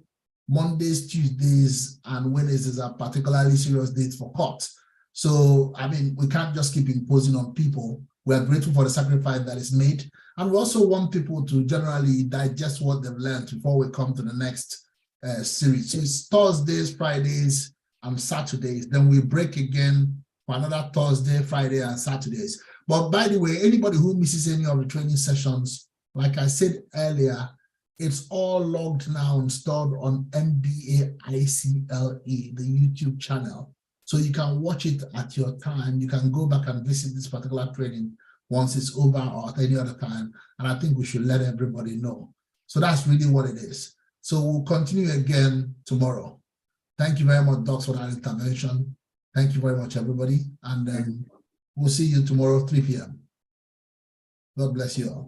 Mondays, Tuesdays, and Wednesdays are particularly serious dates for court. So, I mean, we can't just keep imposing on people. We are grateful for the sacrifice that is made. And we also want people to generally digest what they've learned before we come to the next series. So it's Thursdays, Fridays, and Saturdays. Then we break again for another Thursday, Friday, and Saturdays. But by the way, anybody who misses any of the training sessions, like I said earlier, it's all logged now and stored on NBA-ICLE, the YouTube channel. So you can watch it at your time. You can go back and visit this particular training once it's over or at any other time. And I think we should let everybody know. So that's really what it is. So we'll continue again tomorrow. Thank you very much, Docs, for that intervention. Thank you very much, everybody. And we'll see you tomorrow, 3 p.m. God bless you all.